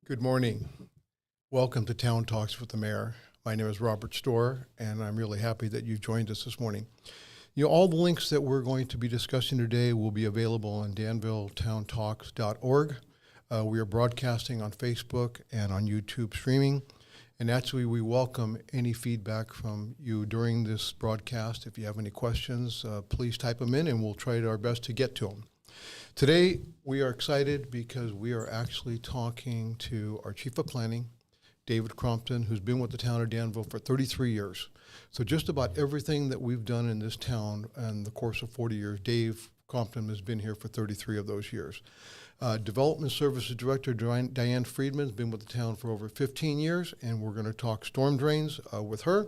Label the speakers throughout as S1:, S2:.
S1: Good morning. Welcome to Town Talks with the Mayor. My name is Robert Storer, and I'm really happy that you've joined us this morning. All the links that we're going to be discussing today will be available on danvilletowntalks.org. We are broadcasting on Facebook and on YouTube streaming. And actually, we welcome any feedback from you during this broadcast. If you have any questions, please type them in, and we'll try our best to get to them. Today, we are excited because we are actually talking to our Chief of Planning, David Crompton, who's been with the town of Danville for 33 years. So just about everything that we've done in this town in the course of 40 years, Dave Crompton has been here for 33 of those years. Development Services Director Diane Friedman has been with the town for over 15 years, and we're going to talk storm drains with her.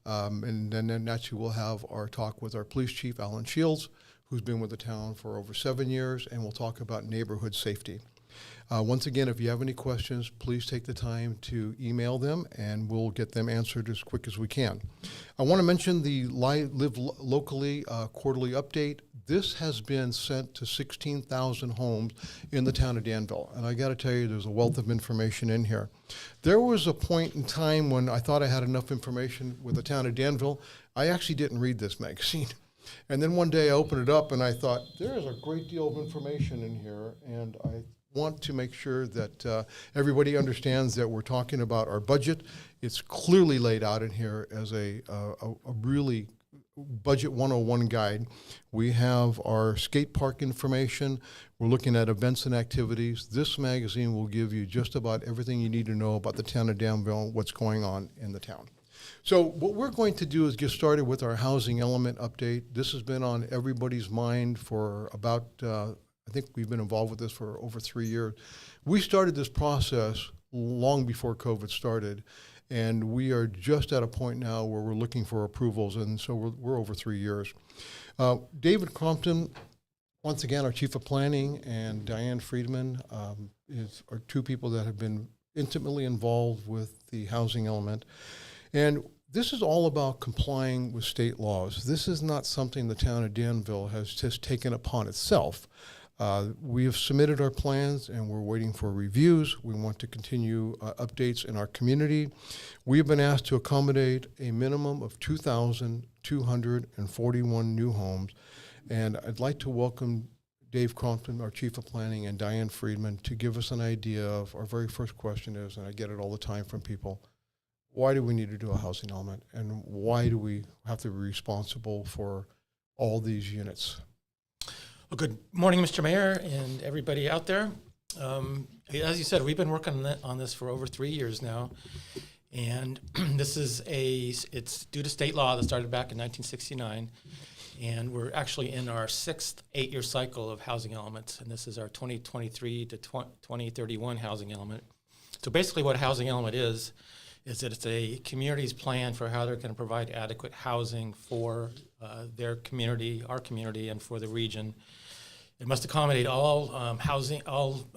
S1: And then naturally we'll have our talk with our Police Chief Allan Shields, who's been with the town for over 7 years, and we'll talk about neighborhood safety. Once again, if you have any questions, please take the time to email them, and we'll get them answered as quick as we can. I want to mention the Live Locally quarterly update. This has been sent to 16,000 homes in the town of Danville, and I got to tell you, there's a wealth of information in here. There was a point in time when I thought I had enough information with the town of Danville. I actually didn't read this magazine. And then one day I opened it up and I thought, there is a great deal of information in here, and I want to make sure that everybody understands that we're talking about our budget. It's clearly laid out in here as a really Budget 101 guide. We have our skate park information. We're looking at events and activities. This magazine will give you just about everything you need to know about the town of Danville and what's going on in the town. So what we're going to do is get started with our housing element update. This has been on everybody's mind for about, I think we've been involved with this for over 3 years. We started this process long before COVID started, and we are just at a point now where we're looking for approvals, and so we're over 3 years. David Crompton, once again, our Chief of Planning, and Diane Friedman are two people that have been intimately involved with the housing element. And this is all about complying with state laws. This is not something the town of Danville has just taken upon itself. We have submitted our plans, and we're waiting for reviews. We want to continue updates in our community. We have been asked to accommodate a minimum of 2,241 new homes. And I'd like to welcome Dave Crompton, our Chief of Planning, and Diane Friedman to give us an idea of our very first question is, and I get it all the time from people, why do we need to do a housing element, and why do we have to be responsible for all these units?
S2: Well, good morning, Mr. Mayor, and everybody out there. As you said, we've been working on this for over 3 years now, and it's due to state law that started back in 1969, and we're actually in our sixth 8-year cycle of housing elements, and this is our 2023 to 2031 housing element. So basically what a housing element is that it's a community's plan for how they're going to provide adequate housing for their community, our community, and for the region. It must accommodate all housing, all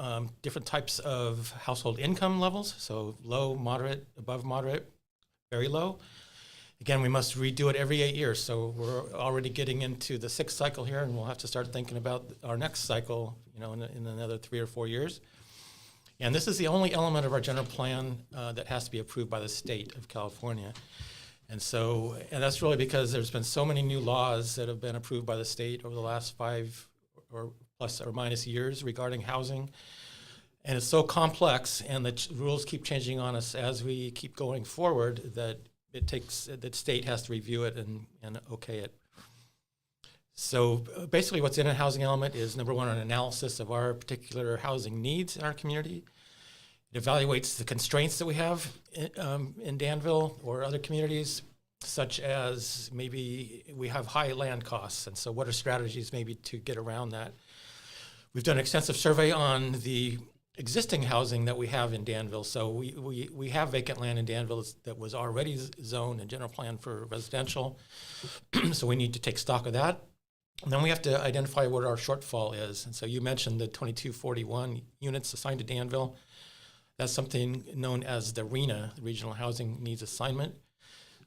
S2: different types of household income levels, so low, moderate, above moderate, very low. Again, we must redo it every 8 years, so we're already getting into the sixth cycle here, and we'll have to start thinking about our next cycle, in another 3 or 4 years. And this is the only element of our general plan that has to be approved by the state of California. And that's really because there's been so many new laws that have been approved by the state over the last 5 or plus or minus years regarding housing. And it's so complex, and the rules keep changing on us as we keep going forward, that the state has to review it and okay it. So basically what's in a housing element is, number one, an analysis of our particular housing needs in our community. It evaluates the constraints that we have in Danville or other communities, such as maybe we have high land costs, and so what are strategies maybe to get around that? We've done an extensive survey on the existing housing that we have in Danville. So we have vacant land in Danville that was already zoned and general plan for residential, so we need to take stock of that. And then we have to identify what our shortfall is. And so you mentioned the 2241 units assigned to Danville. That's something known as the RHNA, the Regional Housing Needs Assignment.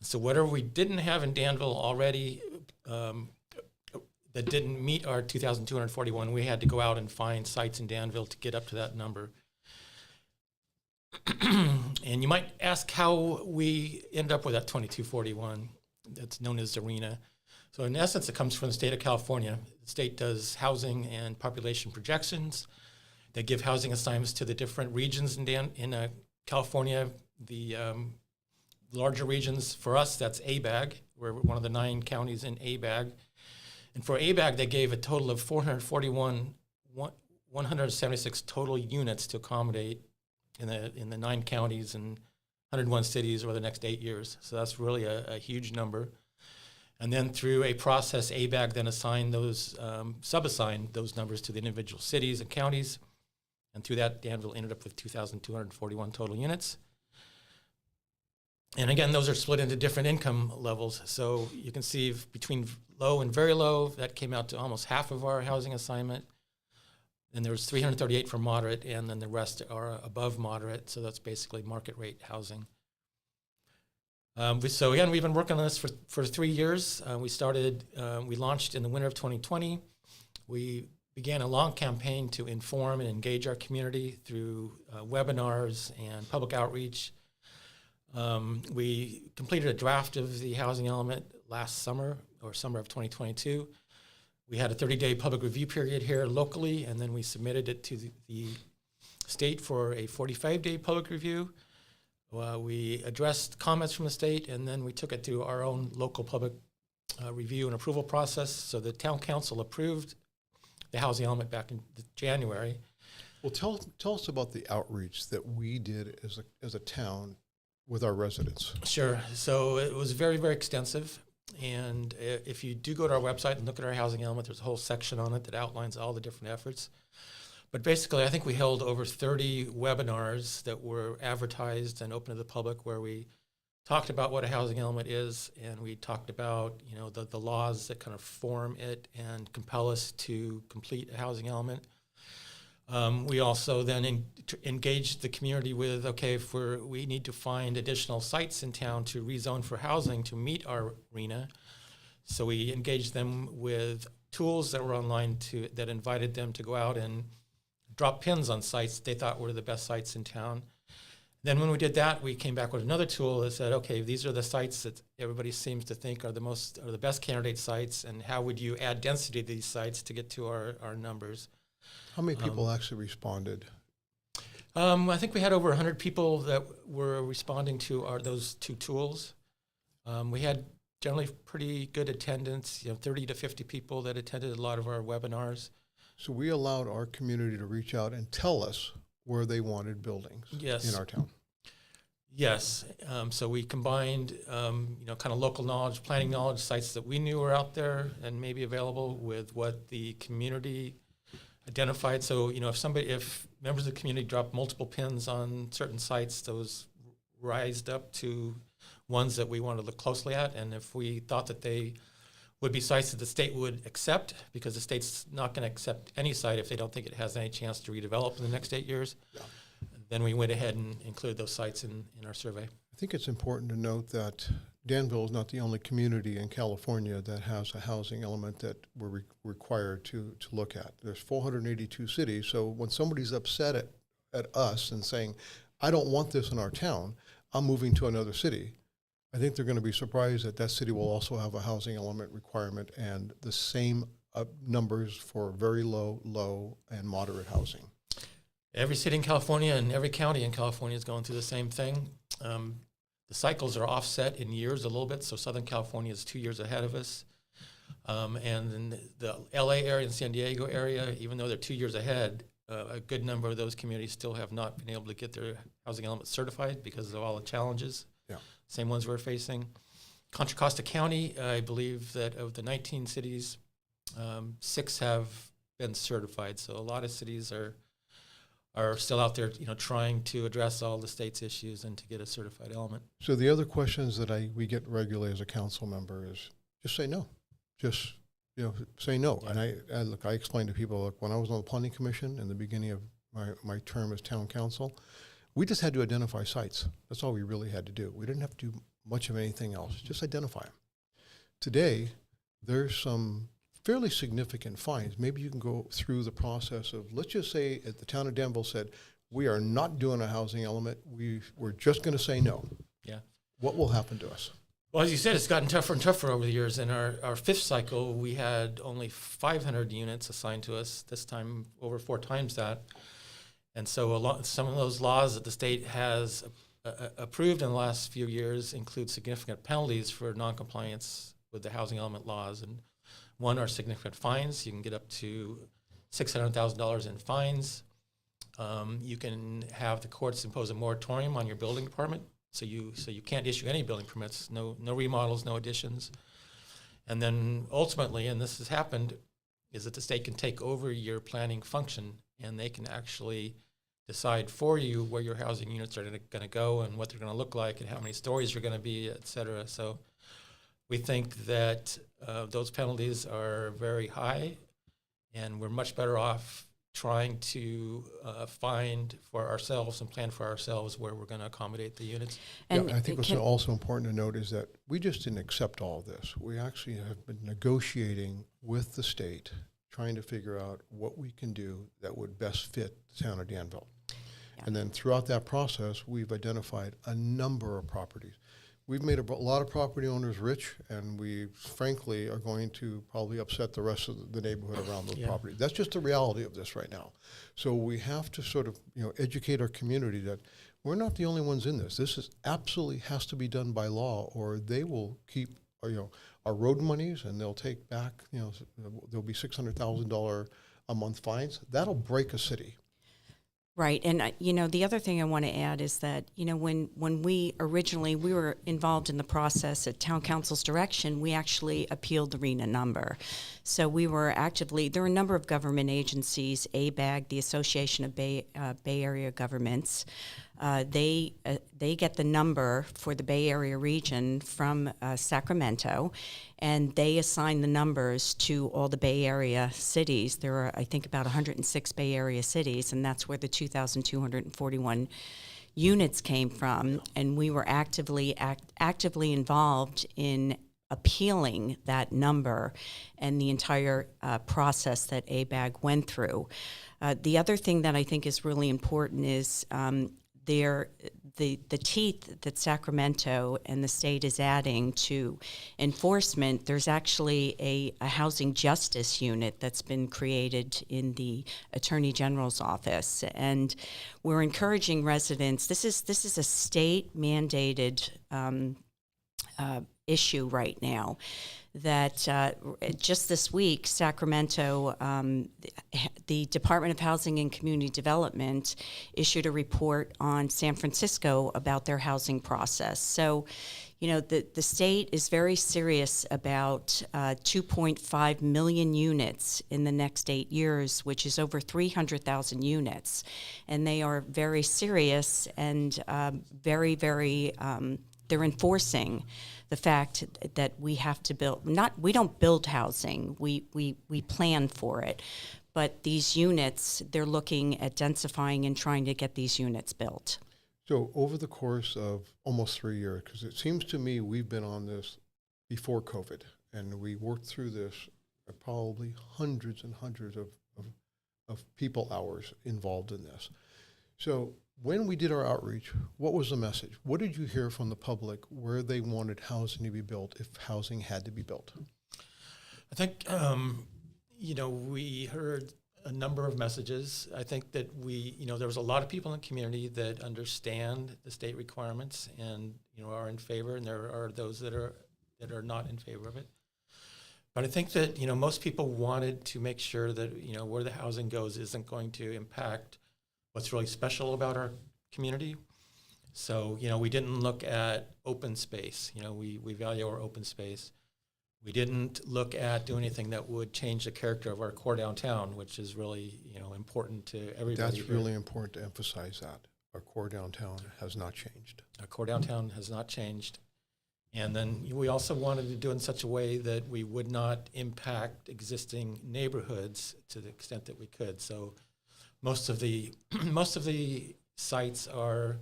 S2: So whatever we didn't have in Danville already that didn't meet our 2,241, we had to go out and find sites in Danville to get up to that number. And you might ask how we end up with that 2241 that's known as ARENA. So in essence, it comes from the state of California. The state does housing and population projections. They give housing assignments to the different regions in California. The larger regions, for us, that's ABAG. We're one of the 9 counties in ABAG. And for ABAG, they gave a total of 176 total units to accommodate in the 9 counties and 101 cities over the next 8 years. So that's really a huge number. And then through a process, ABAG then assigned those, sub-assigned those numbers to the individual cities and counties. And through that, Danville ended up with 2,241 total units. And again, those are split into different income levels. So you can see between low and very low, that came out to almost half of our housing assignment. And there was 338 for moderate, and then the rest are above moderate. So that's basically market rate housing. So again, we've been working on this for 3 years. We launched in the winter of 2020. We began a long campaign to inform and engage our community through webinars and public outreach. We completed a draft of the housing element last summer, or summer of 2022. We had a 30-day public review period here locally, and then we submitted it to the state for a 45-day public review. We addressed comments from the state, and then we took it to our own local public review and approval process. So the town council approved the housing element back in January.
S1: Well, tell us about the outreach that we did as a town with our residents.
S2: Sure. So it was very, very extensive. And if you do go to our website and look at our housing element, there's a whole section on it that outlines all the different efforts. But basically, I think we held over 30 webinars that were advertised and open to the public, where we talked about what a housing element is, and we talked about the laws that kind of form it and compel us to complete a housing element. We also then engaged the community with, okay, if we need to find additional sites in town to rezone for housing to meet our ARENA. So we engaged them with tools that were online that invited them to go out and drop pins on sites they thought were the best sites in town. Then when we did that, we came back with another tool that said, okay, these are the sites that everybody seems to think are the best candidate sites, and how would you add density to these sites to get to our numbers?
S1: How many people actually responded?
S2: I think we had over 100 people that were responding to those 2 tools. We had generally pretty good attendance, 30 to 50 people that attended a lot of our webinars.
S1: So we allowed our community to reach out and tell us where they wanted buildings in our town.
S2: Yes. So we combined, kind of local knowledge, planning knowledge, sites that we knew were out there and maybe available with what the community identified. So, if members of the community dropped multiple pins on certain sites, those rised up to ones that we wanted to look closely at. And if we thought that they would be sites that the state would accept, because the state's not going to accept any site if they don't think it has any chance to redevelop in the next 8 years, then we went ahead and included those sites in our survey.
S1: I think it's important to note that Danville is not the only community in California that has a housing element that we're required to look at. There's 482 cities, so when somebody's upset at us and saying, I don't want this in our town, I'm moving to another city, I think they're going to be surprised that city will also have a housing element requirement and the same numbers for very low, and moderate housing.
S2: Every city in California and every county in California is going through the same thing. The cycles are offset in years a little bit, so Southern California is 2 years ahead of us. And in the LA area and San Diego area, even though they're 2 years ahead, a good number of those communities still have not been able to get their housing element certified because of all the challenges. Yeah. Same ones we're facing. Contra Costa County, I believe that of the 19 cities, 6 have been certified. So a lot of cities are still out there, trying to address all the state's issues and to get a certified element.
S1: So the other questions that we get regularly as a council member is just say no. Just say no. Yeah. And I explain to people, when I was on the planning commission in the beginning of my term as town council, we just had to identify sites. That's all we really had to do. We didn't have to do much of anything else, just identify them. Today, there's some fairly significant fines. Maybe you can go through the process of, let's just say the town of Danville said, we are not doing a housing element. We're just going to say no.
S2: Yeah.
S1: What will happen to us?
S2: Well, as you said, it's gotten tougher and tougher over the years. In our fifth cycle, we had only 500 units assigned to us. This time, over 4 times that. And so some of those laws that the state has approved in the last few years include significant penalties for noncompliance with the housing element laws. And one are significant fines. You can get up to $600,000 in fines. You can have the courts impose a moratorium on your building department. So you can't issue any building permits, no remodels, no additions. And then ultimately, and this has happened, is that the state can take over your planning function, and they can actually decide for you where your housing units are going to go and what they're going to look like and how many stories you're going to be, et cetera. So we think that those penalties are very high, and we're much better off trying to find for ourselves and plan for ourselves where we're going to accommodate the units.
S1: And I think what's also important to note is that we just didn't accept all of this. We actually have been negotiating with the state, trying to figure out what we can do that would best fit the town of Danville. Yeah. And then throughout that process, we've identified a number of properties. We've made a lot of property owners rich, and we, frankly, are going to probably upset the rest of the neighborhood around those properties. That's just the reality of this right now. So we have to sort of, educate our community that we're not the only ones in this. This is absolutely has to be done by law, or they will keep, our road monies, and they'll take back, there'll be $600,000 a month fines. That'll break a city.
S3: Right. And, the other thing I want to add is that, when we were involved in the process at Town Council's direction, we actually appealed the RENA number. So we were there are a number of government agencies, ABAG, the Association of Bay Area Governments. They get the number for the Bay Area region from Sacramento, and they assign the numbers to all the Bay Area cities. There are, I think, about 106 Bay Area cities, and that's where the 2,241 units came from. And we were actively involved in appealing that number and the entire process that ABAG went through. The other thing that I think is really important is the teeth that Sacramento and the state is adding to enforcement. There's actually a housing justice unit that's been created in the Attorney General's office, and we're encouraging residents. This is a state mandated issue right now. That just this week, Sacramento, the Department of Housing and Community Development issued a report on San Francisco about their housing process. So, the state is very serious about 2.5 million units in the next 8 years, which is over 300,000 units. And they are very serious and very, very, they're enforcing the fact that we have to build, we don't build housing, we plan for it. But these units, they're looking at densifying and trying to get these units built.
S1: So over the course of almost 3 years, because it seems to me we've been on this before COVID, and we worked through this probably hundreds and hundreds of people hours involved in this. So when we did our outreach, what was the message? What did you hear from the public where they wanted housing to be built if housing had to be built?
S2: I think, we heard a number of messages. I think that there was a lot of people in the community that understand the state requirements and, are in favor, and there are those that are not in favor of it. But I think that, most people wanted to make sure that, where the housing goes isn't going to impact what's really special about our community. So, we didn't look at open space. We value our open space. We didn't look at doing anything that would change the character of our core downtown, which is really, important to everybody.
S1: That's really important to emphasize that. Our core downtown has not changed.
S2: Our core downtown has not changed. And then we also wanted to do it in such a way that we would not impact existing neighborhoods to the extent that we could. So most of the sites are,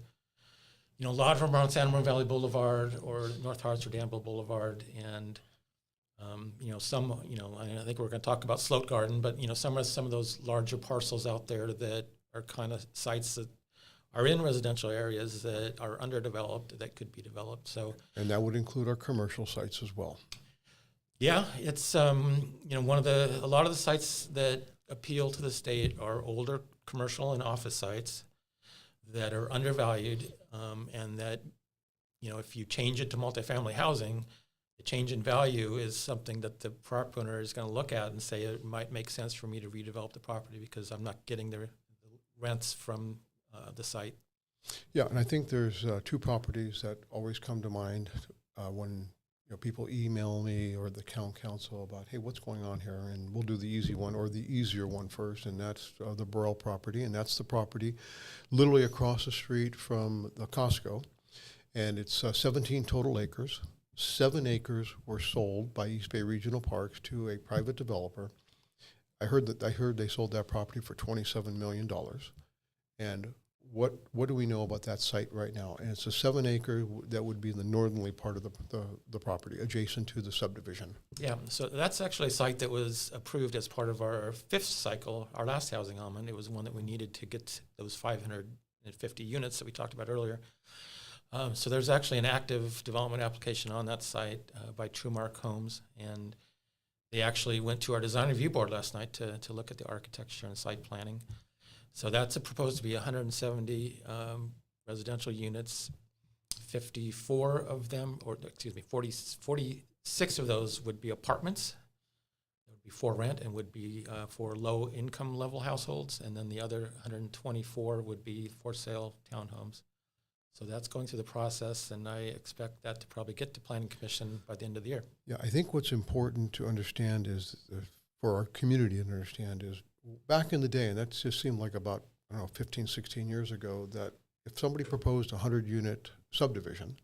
S2: a lot of them are on San Ramon Valley Boulevard or North Hartz or Danville Boulevard, and some, I think we're going to talk about Sloat Garden, but some of those larger parcels out there that are kind of sites that are in residential areas that are underdeveloped that could be developed. So,
S1: And that would include our commercial sites as well.
S2: yeah, it's a lot of the sites that appeal to the state are older commercial and office sites that are undervalued, and that, if you change it to multifamily housing, the change in value is something that the property owner is going to look at and say it might make sense for me to redevelop the property because I'm not getting the rents from the site.
S1: Yeah, and I think there's two properties that always come to mind when people email me or the town council about, hey, what's going on here? And we'll do the easy one or the easier one first, and that's the Burrell property, and that's the property literally across the street from the Costco, and it's 17 total acres. 7 acres were sold by East Bay Regional Parks to a private developer. I heard they sold that property for $27 million. And what do we know about that site right now? And it's a 7 acre that would be in the northerly part of the property, adjacent to the subdivision.
S2: Yeah, so that's actually a site that was approved as part of our 5th cycle, our last housing element. It was one that we needed to get those 550 units that we talked about earlier. So there's actually an active development application on that site by Trumark Homes, and they actually went to our design review board last night to look at the architecture and site planning. So that's proposed to be 170 residential units. 54 of them, 46 of those would be apartments. It would be for rent and would be for low income level households. And then the other 124 would be for sale townhomes. So that's going through the process, and I expect that to probably get to Planning Commission by the end of the year.
S1: Yeah, I think what's important to understand is, for our community to understand, is back in the day, and that just seemed like about, 15, 16 years ago, that if somebody proposed a 100-unit subdivision,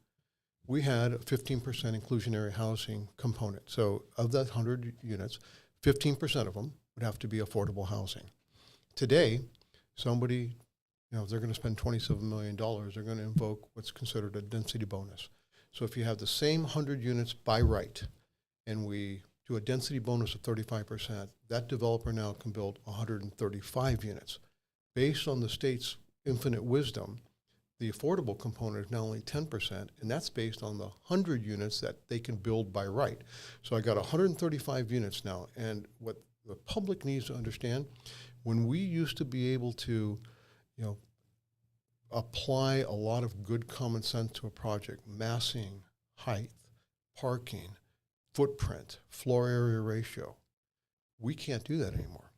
S1: we had a 15% inclusionary housing component. So of that 100 units, 15% of them would have to be affordable housing. Today, somebody, if they're going to spend $27 million, they're going to invoke what's considered a density bonus. So if you have the same 100 units by right, and we do a density bonus of 35%, that developer now can build 135 units. Based on the state's infinite wisdom, the affordable component is now only 10%, and that's based on the 100 units that they can build by right. So I got 135 units now, and what the public needs to understand, when we used to be able to apply a lot of good common sense to a project, massing, height, parking, footprint, floor area ratio, we can't do that anymore.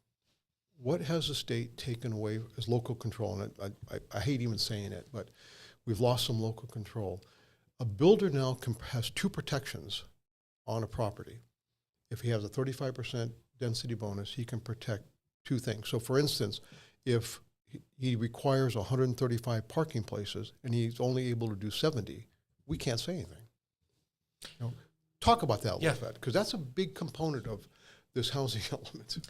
S1: What has the state taken away as local control? And I hate even saying it, but we've lost some local control. A builder now has 2 protections on a property. If he has a 35% density bonus, he can protect 2 things. So for instance, if he requires 135 parking places and he's only able to do 70, we can't say anything. Talk about that a little bit, because that's a big component of this housing element.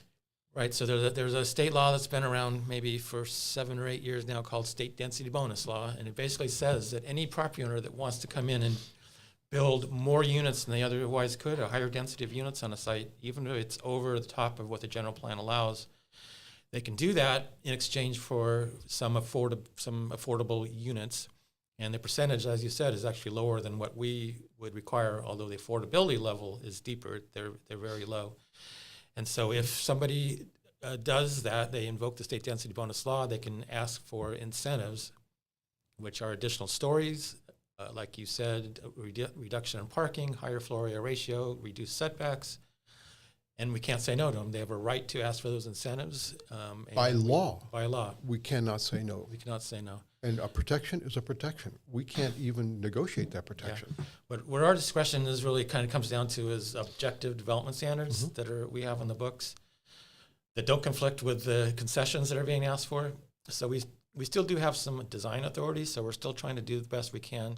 S2: Right, so there's a state law that's been around maybe for 7 or 8 years now called State Density Bonus Law, and it basically says that any property owner that wants to come in and build more units than they otherwise could, a higher density of units on a site, even if it's over the top of what the general plan allows, they can do that in exchange for some affordable units. And the percentage, as you said, is actually lower than what we would require, although the affordability level is deeper. They're very low. And so if somebody does that, they invoke the state density bonus law, they can ask for incentives, which are additional stories, like you said, reduction in parking, higher floor area ratio, reduced setbacks. And we can't say no to them. They have a right to ask for those incentives.
S1: By law.
S2: By law.
S1: We cannot say no.
S2: We cannot say no.
S1: And a protection is a protection. We can't even negotiate that protection.
S2: Yeah. But what our discretion is really kind of comes down to is objective development standards that we have on the books that don't conflict with the concessions that are being asked for. So we still do have some design authority, so we're still trying to do the best we can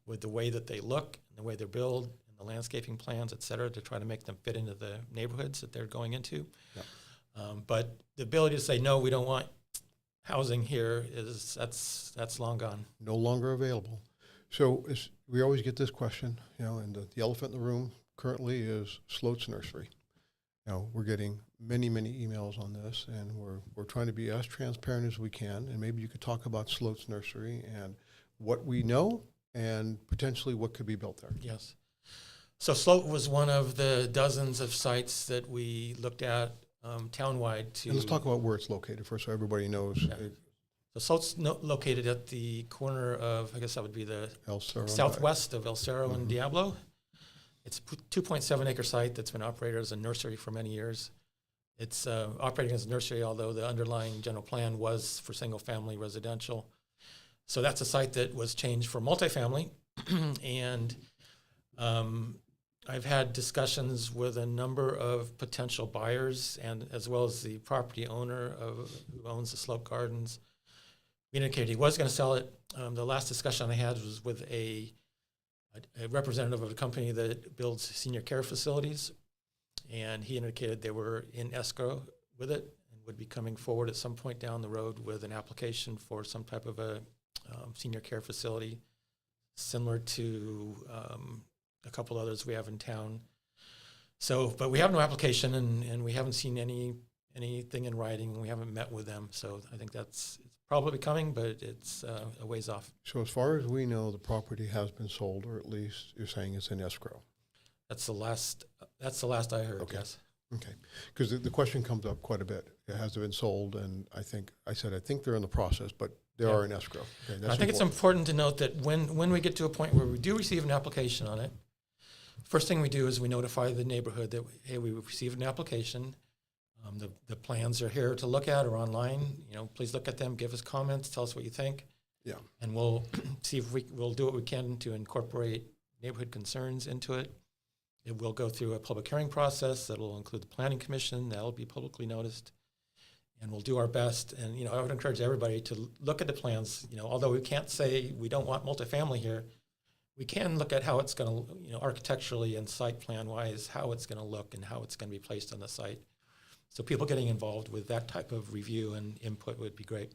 S2: with the way that they look and the way they're built, and the landscaping plans, et cetera, to try to make them fit into the neighborhoods that they're going into.
S1: Yeah.
S2: But the ability to say, no, we don't want housing here, that's long gone.
S1: No longer available. So we always get this question, and the elephant in the room currently is Sloat's Nursery. we're getting many, many emails on this, and we're trying to be as transparent as we can. And maybe you could talk about Sloat's Nursery and what we know and potentially what could be built there.
S2: Yes. So Sloat was one of the dozens of sites that we looked at townwide to.
S1: And let's talk about where it's located first, so everybody knows.
S2: Yeah. So Sloat's located at the corner of, I guess that would be the
S1: El Cerro
S2: southwest of El Cerro and Diablo. It's a 2.7 acre site that's been operated as a nursery for many years. It's operating as a nursery, although the underlying general plan was for single family residential. So that's a site that was changed for multifamily. And I've had discussions with a number of potential buyers, and as well as the property owner who owns the Slope Gardens. He indicated he was going to sell it. The last discussion I had was with a representative of a company that builds senior care facilities, and he indicated they were in escrow with it and would be coming forward at some point down the road with an application for some type of a senior care facility, similar to a couple others we have in town. So, but we have no application, and we haven't seen anything in writing. We haven't met with them, so I think it's probably coming, but it's a ways off.
S1: So as far as we know, the property has been sold, or at least you're saying it's in escrow.
S2: That's the last I heard.
S1: Okay.
S2: Yes.
S1: Okay, because the question comes up quite a bit. It has been sold, and I think they're in the process, but they are in escrow. Okay, that's
S2: I think it's important to note that when we get to a point where we do receive an application on it, first thing we do is we notify the neighborhood that, hey, we received an application. The plans are here to look at or online. Please look at them, give us comments, tell us what you think.
S1: Yeah.
S2: And we'll see if we'll do what we can to incorporate neighborhood concerns into it. It will go through a public hearing process that will include the planning commission. That'll be publicly noticed. And we'll do our best. And, I would encourage everybody to look at the plans. Although we can't say we don't want multifamily here, we can look at how it's going to, architecturally and site plan wise, how it's going to look and how it's going to be placed on the site. So people getting involved with that type of review and input would be great.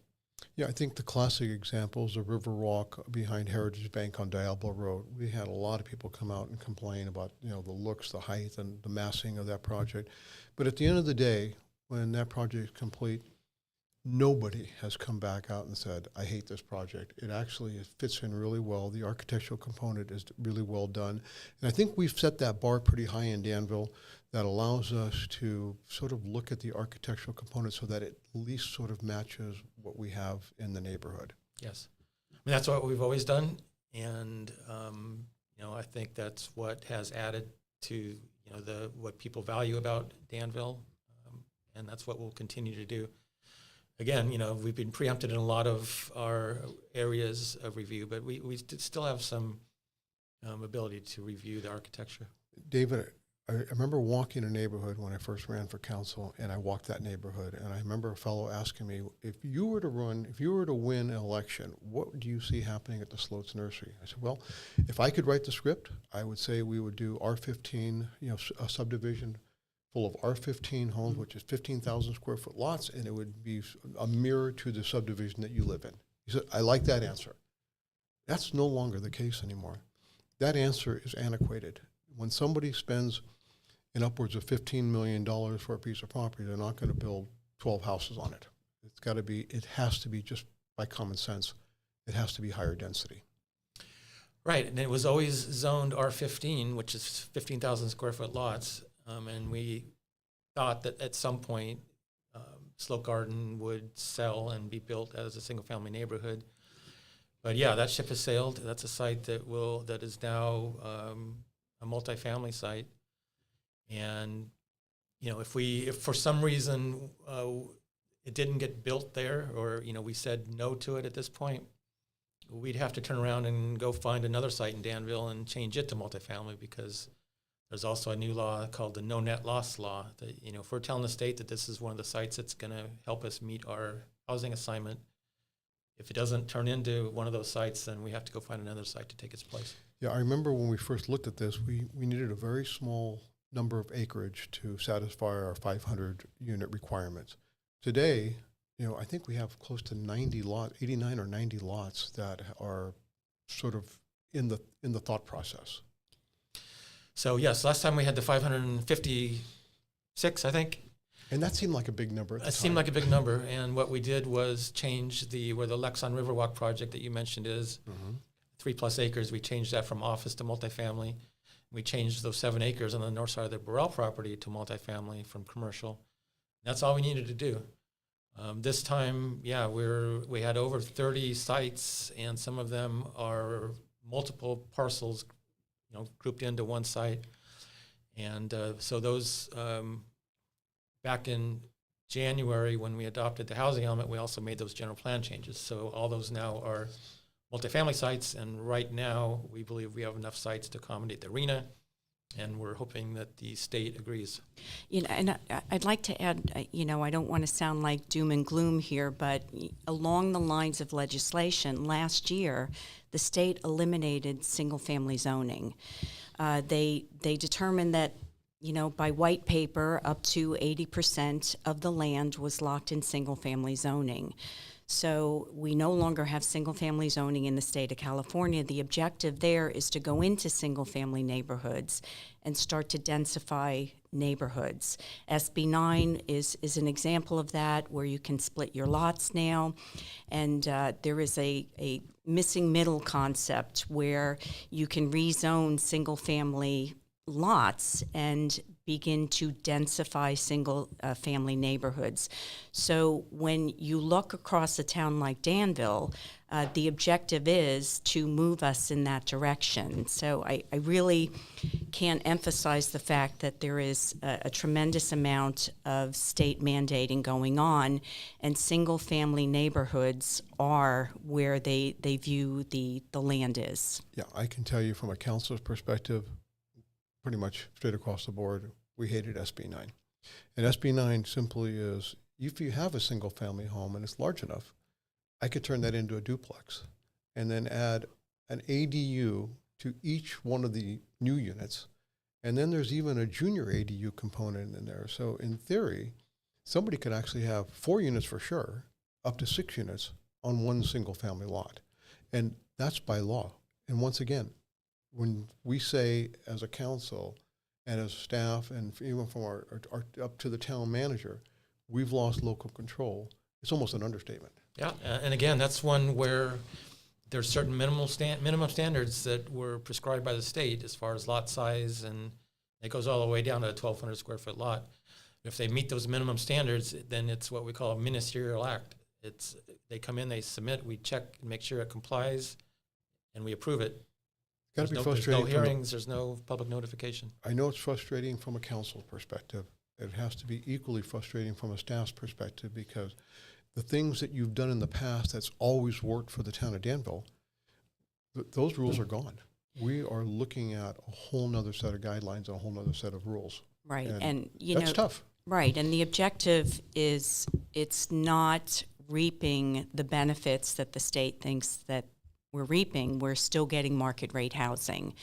S1: Yeah, I think the classic examples of River Walk behind Heritage Bank on Diablo Road. We had a lot of people come out and complain about, the looks, the height, and the massing of that project. But at the end of the day, when that project is complete, nobody has come back out and said, I hate this project. It fits in really well. The architectural component is really well done. And I think we've set that bar pretty high in Danville that allows us to sort of look at the architectural component so that it at least sort of matches what we have in the neighborhood.
S2: Yes. That's what we've always done. And, I think that's what has added to, what people value about Danville. And that's what we'll continue to do. Again, we've been preempted in a lot of our areas of review, but we still have some ability to review the architecture.
S1: David, I remember walking a neighborhood when I first ran for council, and I walked that neighborhood, and I remember a fellow asking me, if you were to win an election, what do you see happening at the Sloat's Nursery? I said, well, if I could write the script, I would say we would do R15, a subdivision full of R15 homes, which is 15,000 square foot lots, and it would be a mirror to the subdivision that you live in. He said, I like that answer. That's no longer the case anymore. That answer is antiquated. When somebody spends in upwards of $15 million for a piece of property, they're not going to build 12 houses on it. It has to be, just by common sense, it has to be higher density.
S2: Right, and it was always zoned R15, which is 15,000 square foot lots. And we thought that at some point, Slope Garden would sell and be built as a single-family neighborhood. But yeah, that ship has sailed. That's a site that is now a multifamily site. And if for some reason it didn't get built there, or we said no to it at this point, we'd have to turn around and go find another site in Danville and change it to multifamily, because there's also a new law called the no net loss law that, if we're telling the state that this is one of the sites that's going to help us meet our housing assignment, if it doesn't turn into one of those sites, then we have to go find another site to take its place.
S1: Yeah, I remember when we first looked at this, we needed a very small number of acreage to satisfy our 500 unit requirements. Today, I think we have close to 89 or 90 lots that are sort of in the thought process.
S2: So yes, last time we had the 550 6, I think.
S1: And that seemed like a big number at the
S2: It
S1: time.
S2: seemed like a big number, and what we did was change where the Lexon Riverwalk project that you mentioned is 3+ acres. We changed that from office to multifamily. We changed those 7 acres on the north side of the Burrell property to multifamily from commercial. That's all we needed to do. This time, we had over 30 sites, and some of them are multiple parcels, grouped into one site. And so those, back in January when we adopted the housing element, we also made those general plan changes. So all those now are multifamily sites, and right now we believe we have enough sites to accommodate the arena, and we're hoping that the state agrees.
S3: And I'd like to add, I don't want to sound like doom and gloom here, but along the lines of legislation, last year, the state eliminated single-family zoning. They determined that, by white paper, up to 80% of the land was locked in single-family zoning. So we no longer have single-family zoning in the state of California. The objective there is to go into single-family neighborhoods and start to densify neighborhoods. SB 9 is an example of that, where you can split your lots now. And there is a missing middle concept where you can rezone single-family lots and begin to densify single-family neighborhoods. So when you look across a town like Danville, the objective is to move us in that direction. So I really can't emphasize the fact that there is a tremendous amount of state mandating going on, and single-family neighborhoods are where they view the land is.
S1: Yeah, I can tell you from a council's perspective, pretty much straight across the board, we hated SB 9. And SB 9 simply is, if you have a single family home and it's large enough, I could turn that into a duplex and then add an ADU to each one of the new units. And then there's even a junior ADU component in there. So in theory, somebody could actually have 4 units for sure, up to 6 units on one single family lot. And that's by law. And once again, when we say as a council and as staff and even from our up to the town manager, we've lost local control, it's almost an understatement.
S2: Yeah, and again, that's one where there's certain minimum standards that were prescribed by the state as far as lot size, and it goes all the way down to a 1,200 square foot lot. If they meet those minimum standards, then it's what we call a ministerial act. They come in, they submit, we check and make sure it complies, and we approve it.
S1: Got to be
S2: There's
S1: frustrating.
S2: no hearings, there's no public notification.
S1: I know it's frustrating from a council perspective. It has to be equally frustrating from a staff's perspective, because the things that you've done in the past that's always worked for the town of Danville, those rules are gone. We are looking at a whole nother set of guidelines, a whole nother set of rules.
S3: Right, and
S1: that's tough.
S3: Right, and the objective is it's not reaping the benefits that the state thinks that we're reaping. We're still getting market rate housing.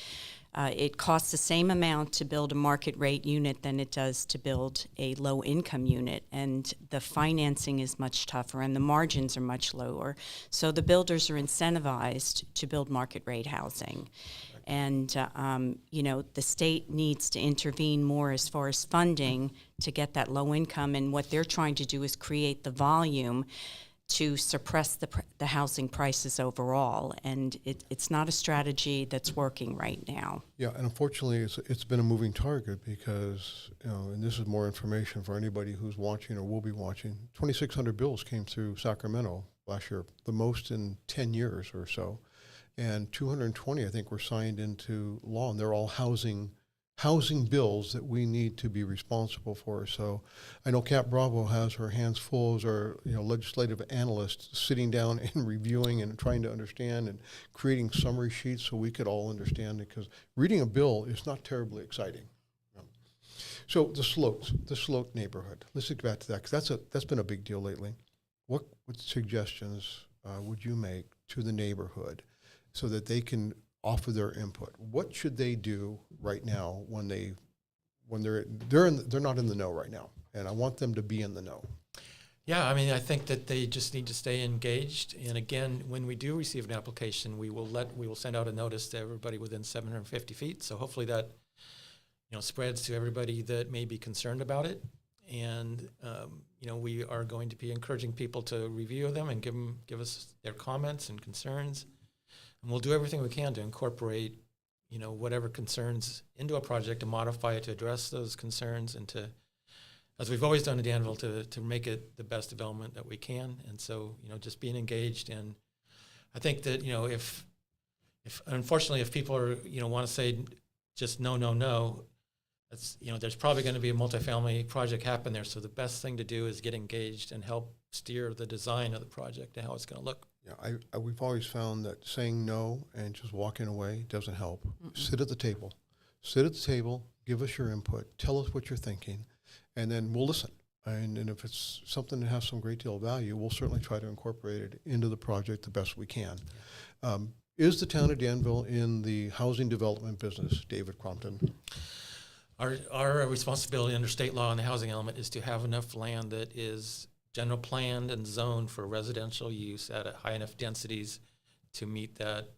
S3: It costs the same amount to build a market rate unit than it does to build a low income unit, and the financing is much tougher and the margins are much lower. So the builders are incentivized to build market rate housing. And, the state needs to intervene more as far as funding to get that low income, and what they're trying to do is create the volume to suppress the housing prices overall, and it's not a strategy that's working right now.
S1: Yeah, and unfortunately, it's been a moving target because, and this is more information for anybody who's watching or will be watching, 2,600 bills came through Sacramento last year, the most in 10 years or so, and 220, I think, were signed into law, and they're all housing bills that we need to be responsible for. So I know Kat Bravo has her hands full as our legislative analyst, sitting down and reviewing and trying to understand and creating summary sheets so we could all understand it, because reading a bill is not terribly exciting. So the Sloat neighborhood, let's get back to that, because that's been a big deal lately. What suggestions would you make to the neighborhood so that they can offer their input? What should they do right now when they're not in the know right now, and I want them to be in the know?
S2: Yeah, I think that they just need to stay engaged. And again, when we do receive an application, we will send out a notice to everybody within 750 feet. So hopefully that, spreads to everybody that may be concerned about it. And, we are going to be encouraging people to review them and give us their comments and concerns. And we'll do everything we can to incorporate, whatever concerns into a project, to modify it, to address those concerns, and to, as we've always done in Danville, to make it the best development that we can. And so, just being engaged. And I think that, if unfortunately, if people are, want to say just no, that's, there's probably going to be a multifamily project happen there. So the best thing to do is get engaged and help steer the design of the project and how it's going to look.
S1: Yeah, we've always found that saying no and just walking away doesn't help. Sit at the table. Sit at the table, give us your input, tell us what you're thinking, and then we'll listen. And if it's something that has some great deal of value, we'll certainly try to incorporate it into the project the best we can. Is the town of Danville in the housing development business, David Crompton?
S2: Our responsibility under state law in the housing element is to have enough land that is general planned and zoned for residential use at a high enough densities to meet that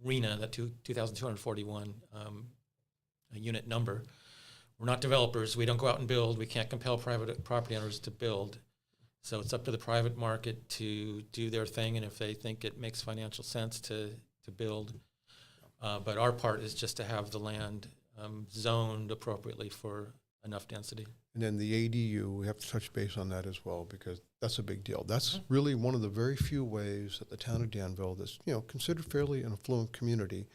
S2: RENA, that 2,241 unit number. We're not developers. We don't go out and build. We can't compel private property owners to build. So it's up to the private market to do their thing, and if they think it makes financial sense to build. But our part is just to have the land zoned appropriately for enough density.
S1: And then the ADU, we have to touch base on that as well, because that's a big deal. That's really one of the very few ways that the town of Danville, that's considered fairly an affluent community,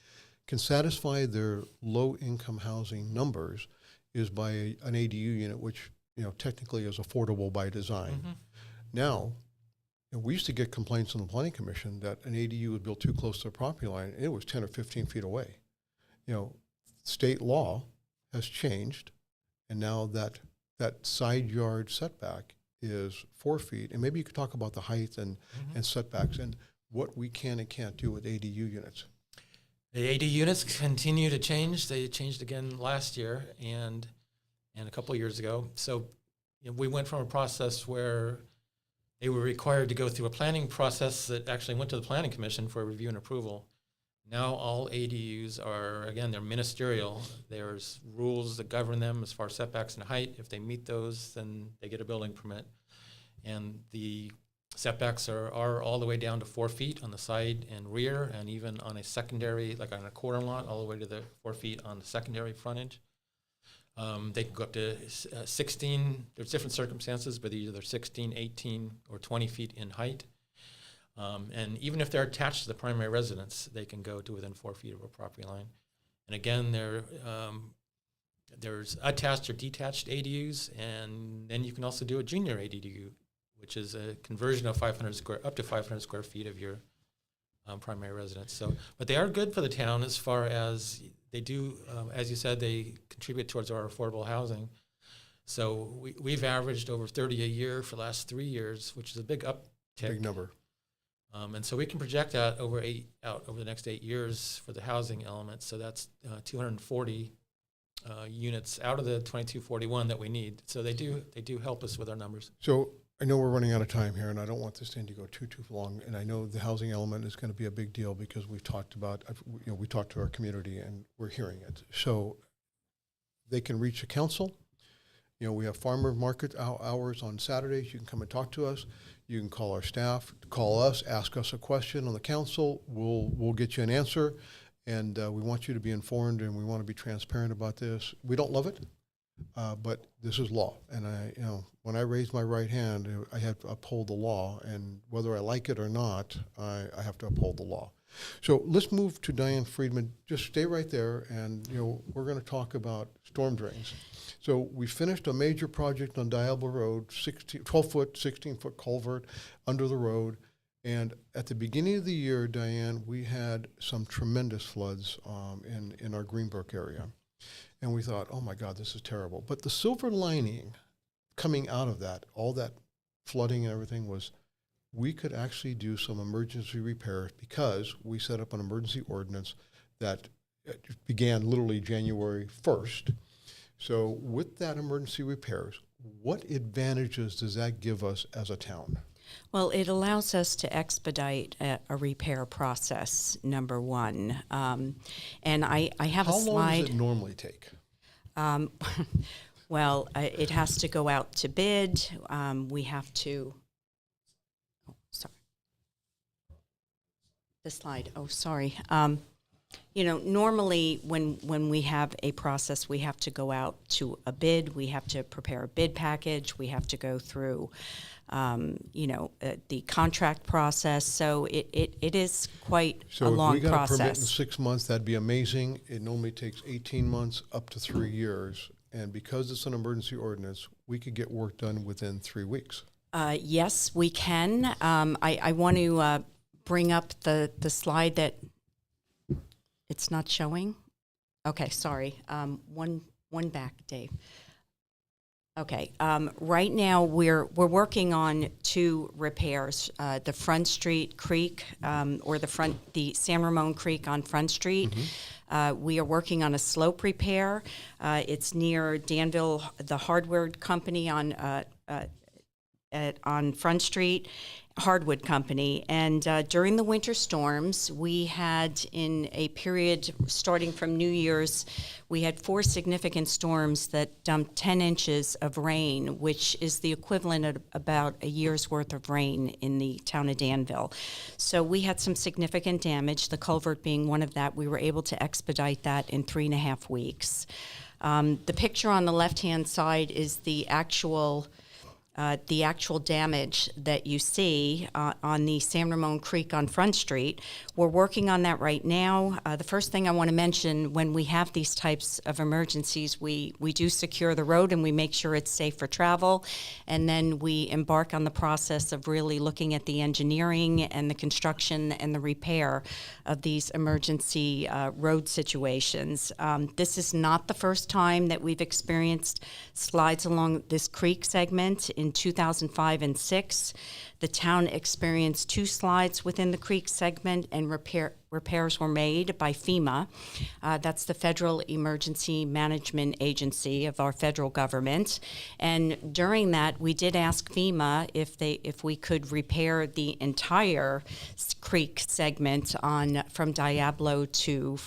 S1: can satisfy their low-income housing numbers is by an ADU unit, which technically is affordable by design. Now, we used to get complaints on the Planning Commission that an ADU was built too close to the property line, and it was 10 or 15 feet away. State law has changed, and now that side yard setback is 4 feet. And maybe you could talk about the height and setbacks and what we can and can't do with ADU units.
S2: The ADU units continue to change. They changed again last year and a couple of years ago. So we went from a process where they were required to go through a planning process that actually went to the Planning Commission for review and approval. Now all ADUs are, again, they're ministerial. There's rules that govern them as far as setbacks and height. If they meet those, then they get a building permit. And the setbacks are all the way down to 4 feet on the side and rear, and even on a secondary, like on a corner lot, all the way to the 4 feet on the secondary frontage. They can go up to 16. There's different circumstances, but either they're 16, 18, or 20 feet in height. And even if they're attached to the primary residence, they can go to within 4 feet of a property line. And again, there's attached or detached ADUs, and then you can also do a junior ADU, which is a conversion of up to 500 square feet of your primary residence. So, but they are good for the town as far as they do, as you said, they contribute towards our affordable housing. So we've averaged over 30 a year for the last 3 years, which is a big uptick.
S1: Big number.
S2: And so we can project that over the next 8 years for the housing element. So that's 240 units out of the 2241 that we need. So they do help us with our numbers.
S1: So I know we're running out of time here, and I don't want this thing to go too long. And I know the housing element is going to be a big deal because we've talked about, we talked to our community and we're hearing it. So they can reach the council. We have farmer market hours on Saturdays. You can come and talk to us. You can call our staff, call us, ask us a question on the council. We'll get you an answer, and we want you to be informed, and we want to be transparent about this. We don't love it, but this is law, and when I raised my right hand, I had to uphold the law, and whether I like it or not, I have to uphold the law. So let's move to Diane Friedman. Just stay right there, and we're going to talk about storm drains. So we finished a major project on Danville Road, 12-foot, 16-foot culvert under the road. And at the beginning of the year, Diane, we had some tremendous floods in our Greenbrook area. And we thought, oh my God, this is terrible. But the silver lining coming out of that, all that flooding and everything, was we could actually do some emergency repairs because we set up an emergency ordinance that began literally January 1st. So with that emergency repairs, what advantages does that give us as a town?
S3: Well, it allows us to expedite a repair process, number one. And I have a slide.
S1: How long does it normally take?
S3: Um, well, it has to go out to bid. We have to. Oh, sorry. The slide. Oh, sorry. Normally when we have a process, we have to go out to a bid. We have to prepare a bid package. We have to go through, the contract process. So it is quite a
S1: So if
S3: long
S1: we got a permit in
S3: process.
S1: 6 months, that'd be amazing. It normally takes 18 months up to 3 years. And because it's an emergency ordinance, we could get work done within 3 weeks.
S3: Yes, we can. I want to bring up the slide that it's not showing. Okay, sorry. One back, Dave. Okay. Right now we're working on 2 repairs: the Front Street Creek, or the San Ramon Creek on Front Street. We are working on a slope repair. It's near Danville, the hardware company on Front Street, hardwood company. And during the winter storms, we had, in a period starting from New Year's, we had 4 significant storms that dumped 10 inches of rain, which is the equivalent of about a year's worth of rain in the town of Danville. So we had some significant damage, the culvert being one of that. We were able to expedite that in 3.5 weeks. The picture on the left-hand side is the actual damage that you see on the San Ramon Creek on Front Street. We're working on that right now. The first thing I want to mention, when we have these types of emergencies, we do secure the road and we make sure it's safe for travel. And then we embark on the process of really looking at the engineering and the construction and the repair of these emergency road situations. This is not the first time that we've experienced slides along this creek segment. In 2005 and 6, the town experienced 2 slides within the creek segment, and repairs were made by FEMA. That's the Federal Emergency Management Agency of our federal government. And during that, we did ask FEMA if we could repair the entire creek segment from Diablo to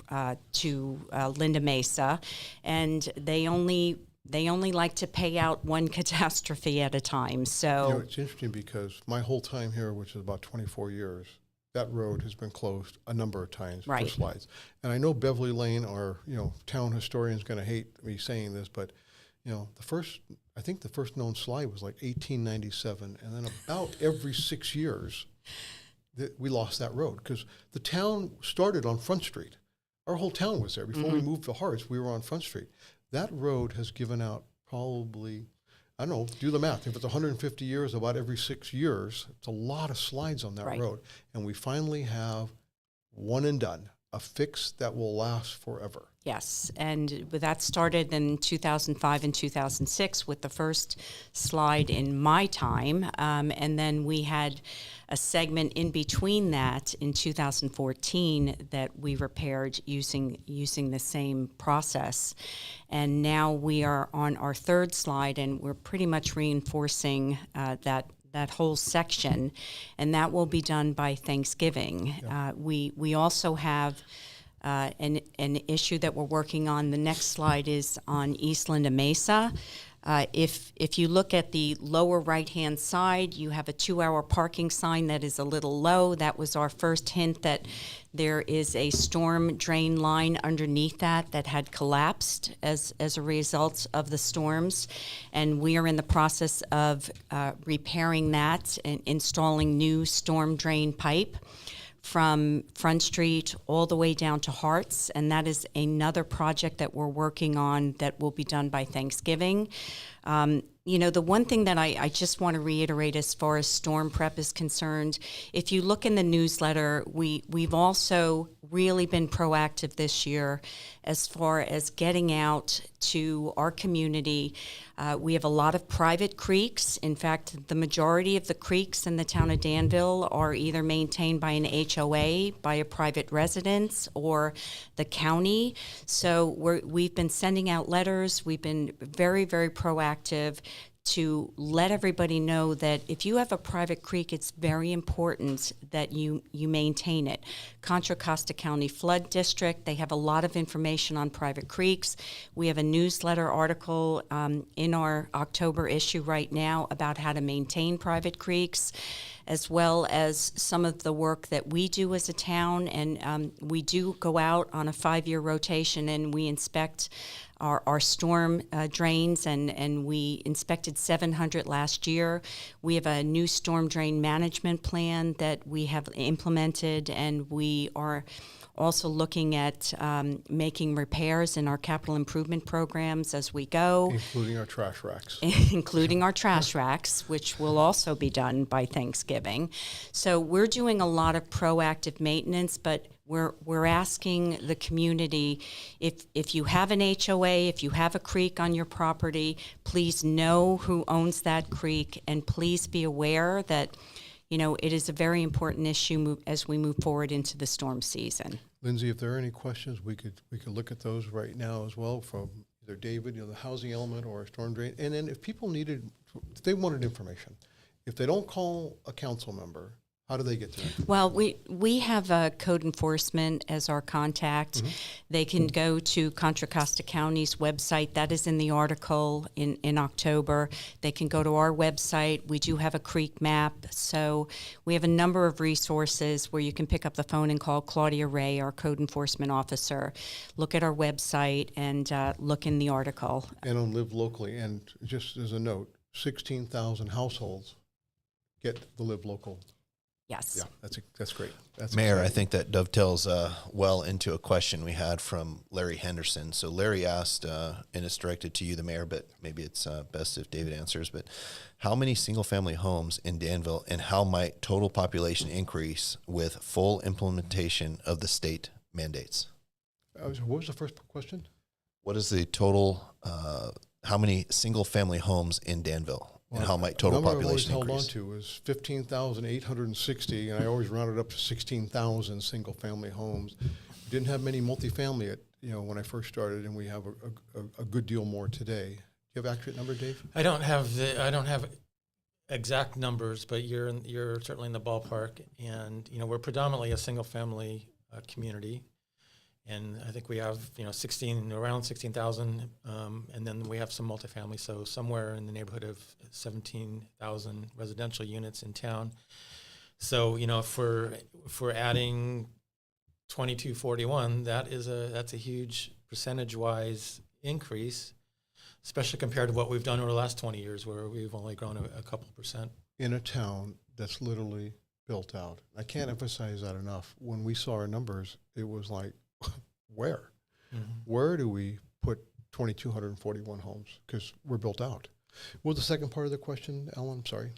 S3: Linda Mesa, and they only like to pay out one catastrophe at a time. So
S1: It's interesting because my whole time here, which is about 24 years, that road has been closed a number of times
S3: Right.
S1: for slides. And I know Beverly Lane, our town historian, is going to hate me saying this, but I think the first known slide was like 1897, and then about every 6 years, we lost that road because the town started on Front Street. Our whole town was there. Before we moved to Harts, we were on Front Street. That road has given out probably, I don't know, do the math. If it's 150 years, about every 6 years, it's a lot of slides on that
S3: Right.
S1: road. And we finally have one and done, a fix that will last forever.
S3: yes, and that started in 2005 and 2006 with the first slide in my time, and then we had a segment in between that in 2014 that we repaired using the same process. And now we are on our 3rd slide, and we're pretty much reinforcing that whole section, and that will be done by Thanksgiving.
S1: Yeah.
S3: We also have an issue that we're working on. The next slide is on East Linda Mesa. If you look at the lower right-hand side, you have a 2-hour parking sign that is a little low. That was our first hint that there is a storm drain line underneath that had collapsed as a result of the storms. And we are in the process of repairing that and installing new storm drain pipe from Front Street all the way down to Harts, and that is another project that we're working on that will be done by Thanksgiving. The one thing that I just want to reiterate as far as storm prep is concerned, if you look in the newsletter, we've also really been proactive this year as far as getting out to our community. We have a lot of private creeks. In fact, the majority of the creeks in the town of Danville are either maintained by an HOA, by a private residence, or the county. So we've been sending out letters. We've been very, very proactive to let everybody know that if you have a private creek, it's very important that you maintain it. Contra Costa County Flood District. They have a lot of information on private creeks. We have a newsletter article in our October issue right now about how to maintain private creeks, as well as some of the work that we do as a town. And we do go out on a 5-year rotation and we inspect our storm drains, and we inspected 700 last year. We have a new storm drain management plan that we have implemented, and we are also looking at making repairs in our capital improvement programs as we go.
S1: Including our trash racks.
S3: Including our trash racks, which will also be done by Thanksgiving. So we're doing a lot of proactive maintenance, but we're asking the community, if you have an HOA, if you have a creek on your property, please know who owns that creek, and please be aware that, you know, it is a very important issue as we move forward into the storm season.
S1: Lindsay, if there are any questions, we could look at those right now as well from either David, you know, the housing element or a storm drain. And then if people if they wanted information, if they don't call a council member, how do they get to it? Well,
S3: we have code enforcement as our contact. Mm-hmm. They can go to Contra Costa County's website. That is in the article in October. They can go to our website. We do have a creek map. So we have a number of resources where you can pick up the phone and call Claudia Ray, our code enforcement officer. Look at our website and look in the article.
S1: And on Live Locally. And just as a note, 16,000 households get the Live Local.
S3: Yes.
S1: Yeah, that's great. That's
S4: Mayor,
S1: exciting.
S4: I think that dovetails well into a question we had from Larry Henderson. So Larry asked, and it's directed to you, the mayor, but maybe it's best if David answers, but how many single-family homes in Danville, and how might total population increase with full implementation of the state mandates?
S1: What was the first question?
S4: What is the total, how many single-family homes in Danville? And how might total population increase?
S1: The number I always held on to was 15,860, and I always rounded up to 16,000 single-family homes. Didn't have many multifamily when I first started, and we have a good deal more today. Do you have accurate number, Dave?
S2: I don't have exact numbers, but you're certainly in the ballpark. And we're predominantly a single-family community. And I think we have, around 16,000, and then we have some multifamily, so somewhere in the neighborhood of 17,000 residential units in town. So, if we're adding 2241, that's a huge percentage-wise increase, especially compared to what we've done over the last 20 years, where we've only grown a couple percent.
S1: In a town that's literally built out. I can't emphasize that enough. When we saw our numbers, it was like, where? Mm-hmm. Where do we put 2,241 homes? Because we're built out. What was the second part of the question, Alan? I'm sorry.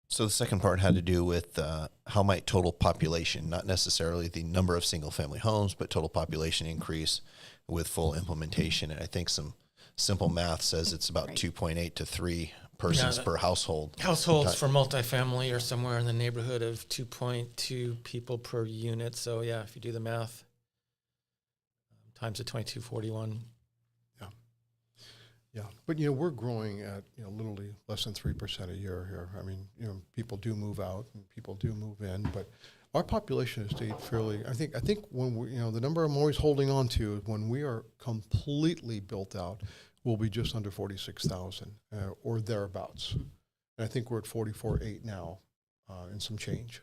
S4: So the second part had to do with how might total population, not necessarily the number of single-family homes, but total population increase with full implementation. And I think some simple math says it's about 2.8 to 3 persons per household.
S2: Households for multifamily are somewhere in the neighborhood of 2.2 people per unit. So if you do the math, times the 2241.
S1: Yeah. But we're growing at literally less than 3% a year here. I mean, people do move out and people do move in, but our population has stayed fairly. I think when we, the number I'm always holding on to is when we are completely built out, we'll be just under 46,000 or thereabouts. And I think we're at 44.8 now, and some change.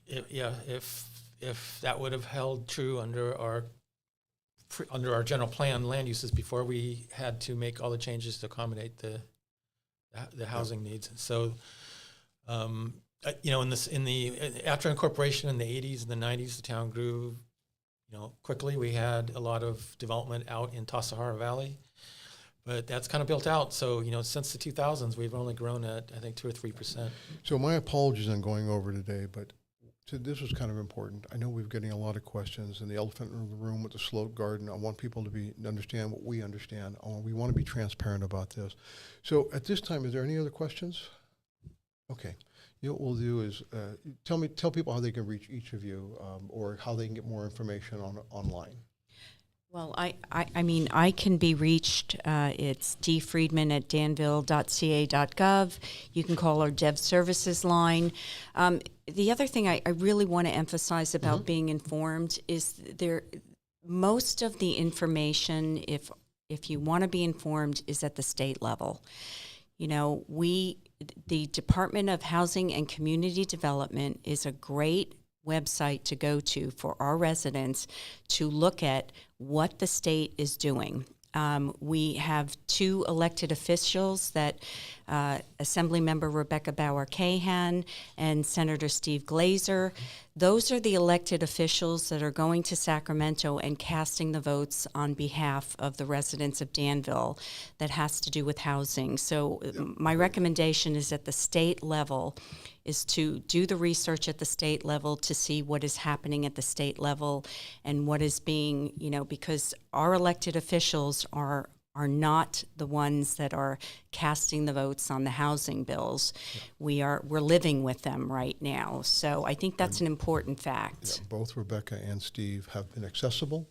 S2: If that would have held true under our general plan land uses before we had to make all the changes to accommodate the housing needs. So, after incorporation in the 80s and the 90s, the town grew, quickly. We had a lot of development out in Tassajara Valley. But that's kind of built out. So, since the 2000s, we've only grown at, I think, 2 or 3%.
S1: So my apologies on going over today, but this was kind of important. I know we're getting a lot of questions, and the elephant in the room with the slope garden. I want people to understand what we understand. We want to be transparent about this. So at this time, is there any other questions? Okay. What we'll do is tell people how they can reach each of you or how they can get more information online.
S3: Well, I mean, I can be reached. It's dfriedman@danville.ca.gov. You can call our Dev Services line. The other thing I really want to emphasize about being informed is most of the information, if you want to be informed, is at the state level. You know, the Department of Housing and Community Development is a great website to go to for our residents to look at what the state is doing. We have 2 elected officials that Assemblymember Rebecca Bauer-Cahan and Senator Steve Glazer. Those are the elected officials that are going to Sacramento and casting the votes on behalf of the residents of Danville that has to do with housing. So my recommendation is at the state level is to do the research at the state level to see what is happening at the state level and what is being, because our elected officials are not the ones that are casting the votes on the housing bills. Yeah. We're living with them right now. So I think that's an important fact.
S1: Yeah, both Rebecca and Steve have been accessible.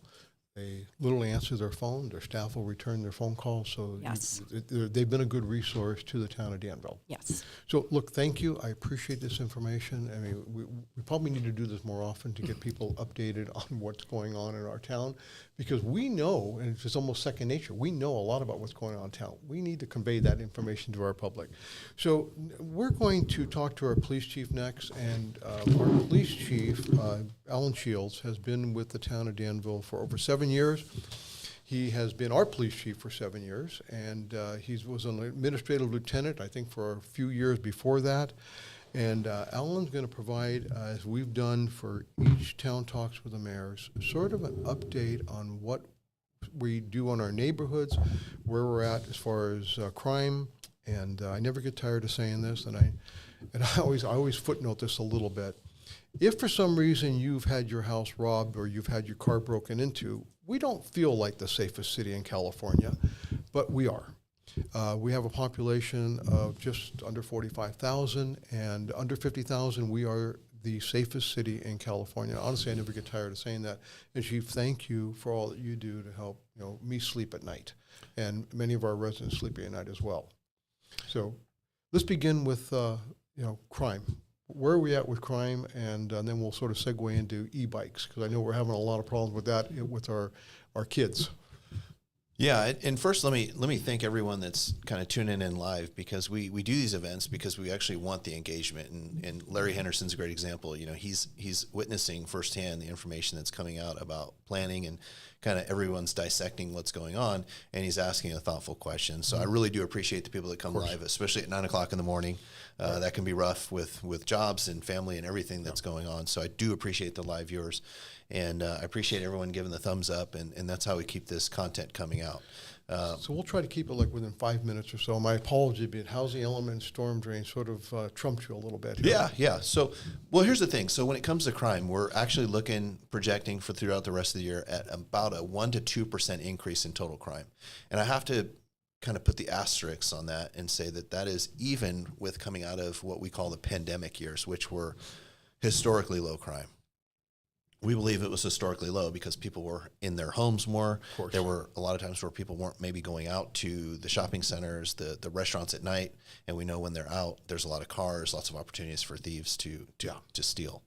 S1: They literally answer their phone. Their staff will return their phone calls. So
S3: yes.
S1: They've been a good resource to the town of Danville.
S3: Yes.
S1: So look, thank you. I appreciate this information. I mean, we probably need to do this more often to get people updated on what's going on in our town, because we know, and it's almost second nature, we know a lot about what's going on in town. We need to convey that information to our public. So we're going to talk to our police chief next, and our police chief, Allan Shields, has been with the town of Danville for over 7 years. He has been our police chief for 7 years, and he was an administrative lieutenant, I think, for a few years before that. And Alan's going to provide, as we've done for each Town Talks with the Mayors, sort of an update on what we do on our neighborhoods, where we're at as far as crime. And I never get tired of saying this, and I always footnote this a little bit. If for some reason you've had your house robbed or you've had your car broken into, we don't feel like the safest city in California, but we are. We have a population of just under 45,000, and under 50,000, we are the safest city in California. Honestly, I never get tired of saying that. And Chief, thank you for all that you do to help me sleep at night, and many of our residents sleeping at night as well. So let's begin with crime. Where are we at with crime, and then we'll sort of segue into e-bikes, because I know we're having a lot of problems with that with our kids.
S4: Yeah, and first let me thank everyone that's kind of tuning in live, because we do these events because we actually want the engagement, and Larry Henderson's a great example. He's witnessing firsthand the information that's coming out about planning, and kind of everyone's dissecting what's going on, and he's asking a thoughtful question. So I really do appreciate the people that come live, especially at 9 o'clock in the morning. That can be rough with jobs and family and everything that's going on. So I do appreciate the live viewers, and I appreciate everyone giving the thumbs up, and that's how we keep this content coming out.
S1: So we'll try to keep it like within 5 minutes or so. My apology, but housing element, storm drain sort of trumped you a little bit here.
S4: Yeah. So, well, here's the thing. So when it comes to crime, we're actually projecting for throughout the rest of the year at about a 1 to 2% increase in total crime. And I have to kind of put the asterisks on that and say that is even with coming out of what we call the pandemic years, which were historically low crime. We believe it was historically low because people were in their homes more. There were a lot of times where people weren't maybe going out to the shopping centers, the restaurants at night, and we know when they're out, there's a lot of cars, lots of opportunities for thieves to steal.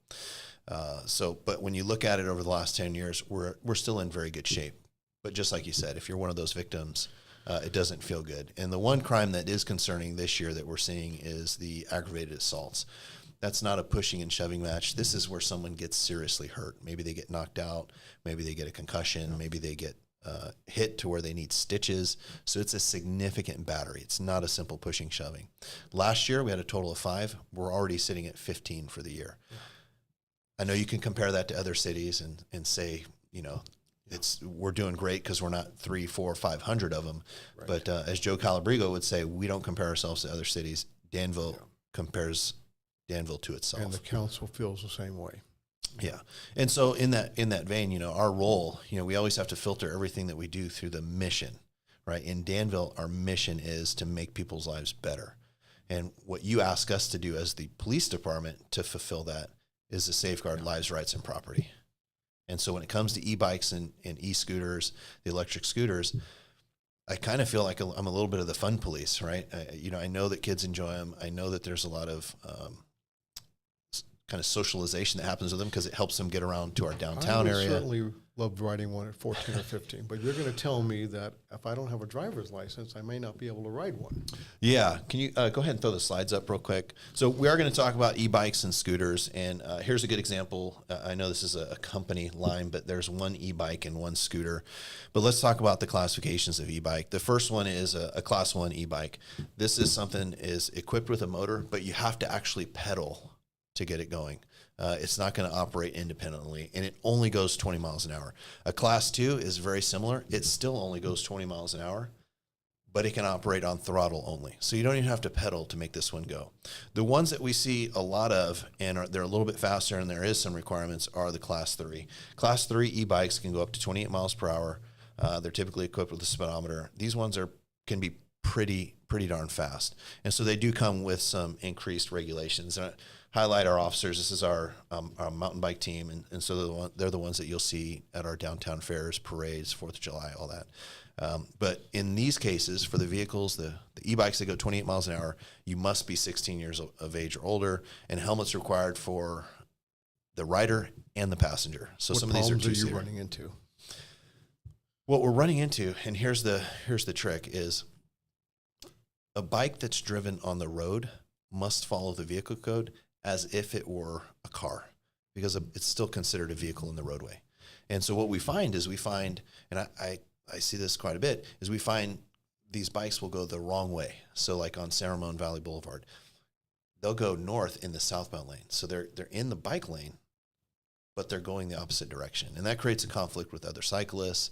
S4: But when you look at it over the last 10 years, we're still in very good shape. But just like you said, if you're one of those victims, it doesn't feel good. And the one crime that is concerning this year that we're seeing is the aggravated assaults. That's not a pushing and shoving match. This is where someone gets seriously hurt. Maybe they get knocked out. Maybe they get a concussion. Maybe they get hit to where they need stitches. So it's a significant battery. It's not a simple pushing, shoving. Last year, we had a total of 5. We're already sitting at 15 for the year. Yeah. I know you can compare that to other cities and say, we're doing great because we're not 300, 400, 500 of them. Right. But as Joe Calabrigo would say, we don't compare ourselves to other cities. Danville compares Danville to itself.
S1: And the council feels the same way.
S4: Yeah. And so in that vein, our role, we always have to filter everything that we do through the mission, right? In Danville, our mission is to make people's lives better. And what you ask us to do as the police department to fulfill that is to safeguard lives, rights, and property. And so when it comes to e-bikes and e-scooters, the electric scooters, I kind of feel like I'm a little bit of the fun police, right? I know that kids enjoy them. I know that there's a lot of kind of socialization that happens with them because it helps them get around to our downtown area.
S1: I certainly loved riding one at 14 or 15, but you're going to tell me that if I don't have a driver's license, I may not be able to ride one.
S4: Yeah. Can you go ahead and throw the slides up real quick? So we are going to talk about e-bikes and scooters, and here's a good example. I know this is a company line, but there's one e-bike and one scooter. But let's talk about the classifications of e-bike. The first one is a Class 1 e-bike. This is something is equipped with a motor, but you have to actually pedal to get it going. It's not going to operate independently, and it only goes 20 miles an hour. A Class 2 is very similar. It still only goes 20 miles an hour, but it can operate on throttle only. So you don't even have to pedal to make this one go. The ones that we see a lot of, and they're a little bit faster, and there is some requirements, are the Class 3. Class 3 e-bikes can go up to 28 miles per hour. They're typically equipped with a speedometer. These ones can be pretty darn fast. And so they do come with some increased regulations. Highlight our officers. This is our mountain bike team, and so they're the ones that you'll see at our downtown fairs, parades, 4th of July, all that. But in these cases, for the vehicles, the e-bikes that go 28 miles an hour, you must be 16 years of age or older, and helmets required for the rider and the passenger. So
S1: What
S4: some of these are
S1: problems
S4: two-seater.
S1: you running into?
S4: What we're running into, and here's the trick, is a bike that's driven on the road must follow the vehicle code as if it were a car, because it's still considered a vehicle in the roadway. And so what we find, and I see this quite a bit, is we find these bikes will go the wrong way. So like on San Ramon Valley Boulevard, they'll go north in the southbound lane. So they're in the bike lane, but they're going the opposite direction. And that creates a conflict with other cyclists.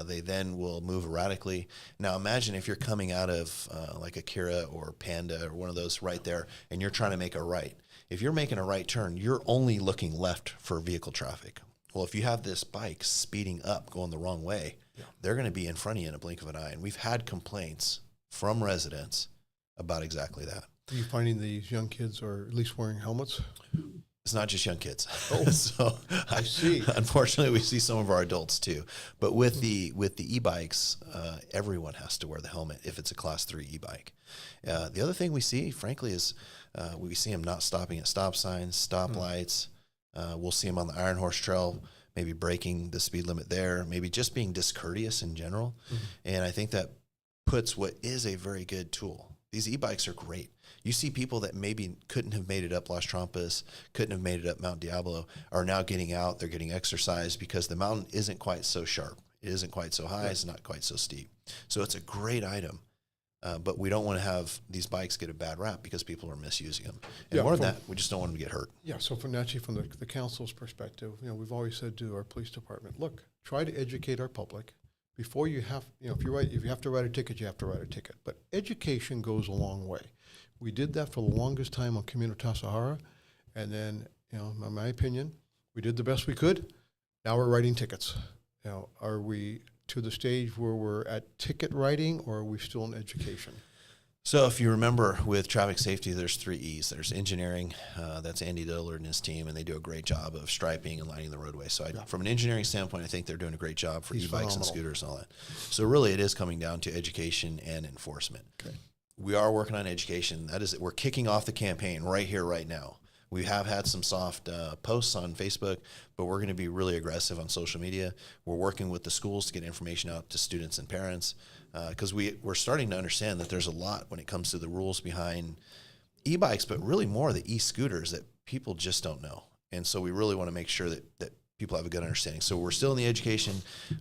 S4: They then will move erratically. Now imagine if you're coming out of like Akira or Panda or one of those right there, and you're trying to make a right. If you're making a right turn, you're only looking left for vehicle traffic. Well, if you have this bike speeding up, going the wrong way, they're going to be in front of you in a blink of an eye. And we've had complaints from residents about exactly that.
S1: Are you finding these young kids are at least wearing helmets?
S4: It's not just young kids.
S1: Oh,
S4: so
S1: I see.
S4: Unfortunately, we see some of our adults too. But with the e-bikes, everyone has to wear the helmet if it's a Class 3 e-bike. The other thing we see, frankly, is we see them not stopping at stop signs, stop lights. We'll see them on the Iron Horse Trail, maybe breaking the speed limit there, maybe just being discourteous in general. And I think that puts what is a very good tool. These e-bikes are great. You see people that maybe couldn't have made it up Las Trampas, couldn't have made it up Mount Diablo, are now getting out. They're getting exercise because the mountain isn't quite so sharp. It isn't quite so high. It's not quite so steep. So it's a great item. But we don't want to have these bikes get a bad rap because people are misusing them. And more than that, we just don't want them to get hurt.
S1: Yeah, so from the council's perspective, we've always said to our police department, look, try to educate our public. Before you have, if you have to write a ticket, you have to write a ticket. But education goes a long way. We did that for the longest time on Communitas Sahara, and then, in my opinion, we did the best we could. Now we're writing tickets. Are we to the stage where we're at ticket writing, or are we still in education?
S4: So if you remember with traffic safety, there's 3 E's. There's engineering, that's Andy Dillard and his team, and they do a great job of striping and lining the roadway. So from an engineering standpoint, I think they're doing a great job for e-bikes and scooters and all that. So really it is coming down to education and enforcement. Okay. We are working on education. That is, we're kicking off the campaign right here, right now. We have had some soft posts on Facebook, but we're going to be really aggressive on social media. We're working with the schools to get information out to students and parents because we're starting to understand that there's a lot when it comes to the rules behind e-bikes, but really more the e-scooters that people just don't know. And so we really want to make sure that people have a good understanding. So we're still in the education,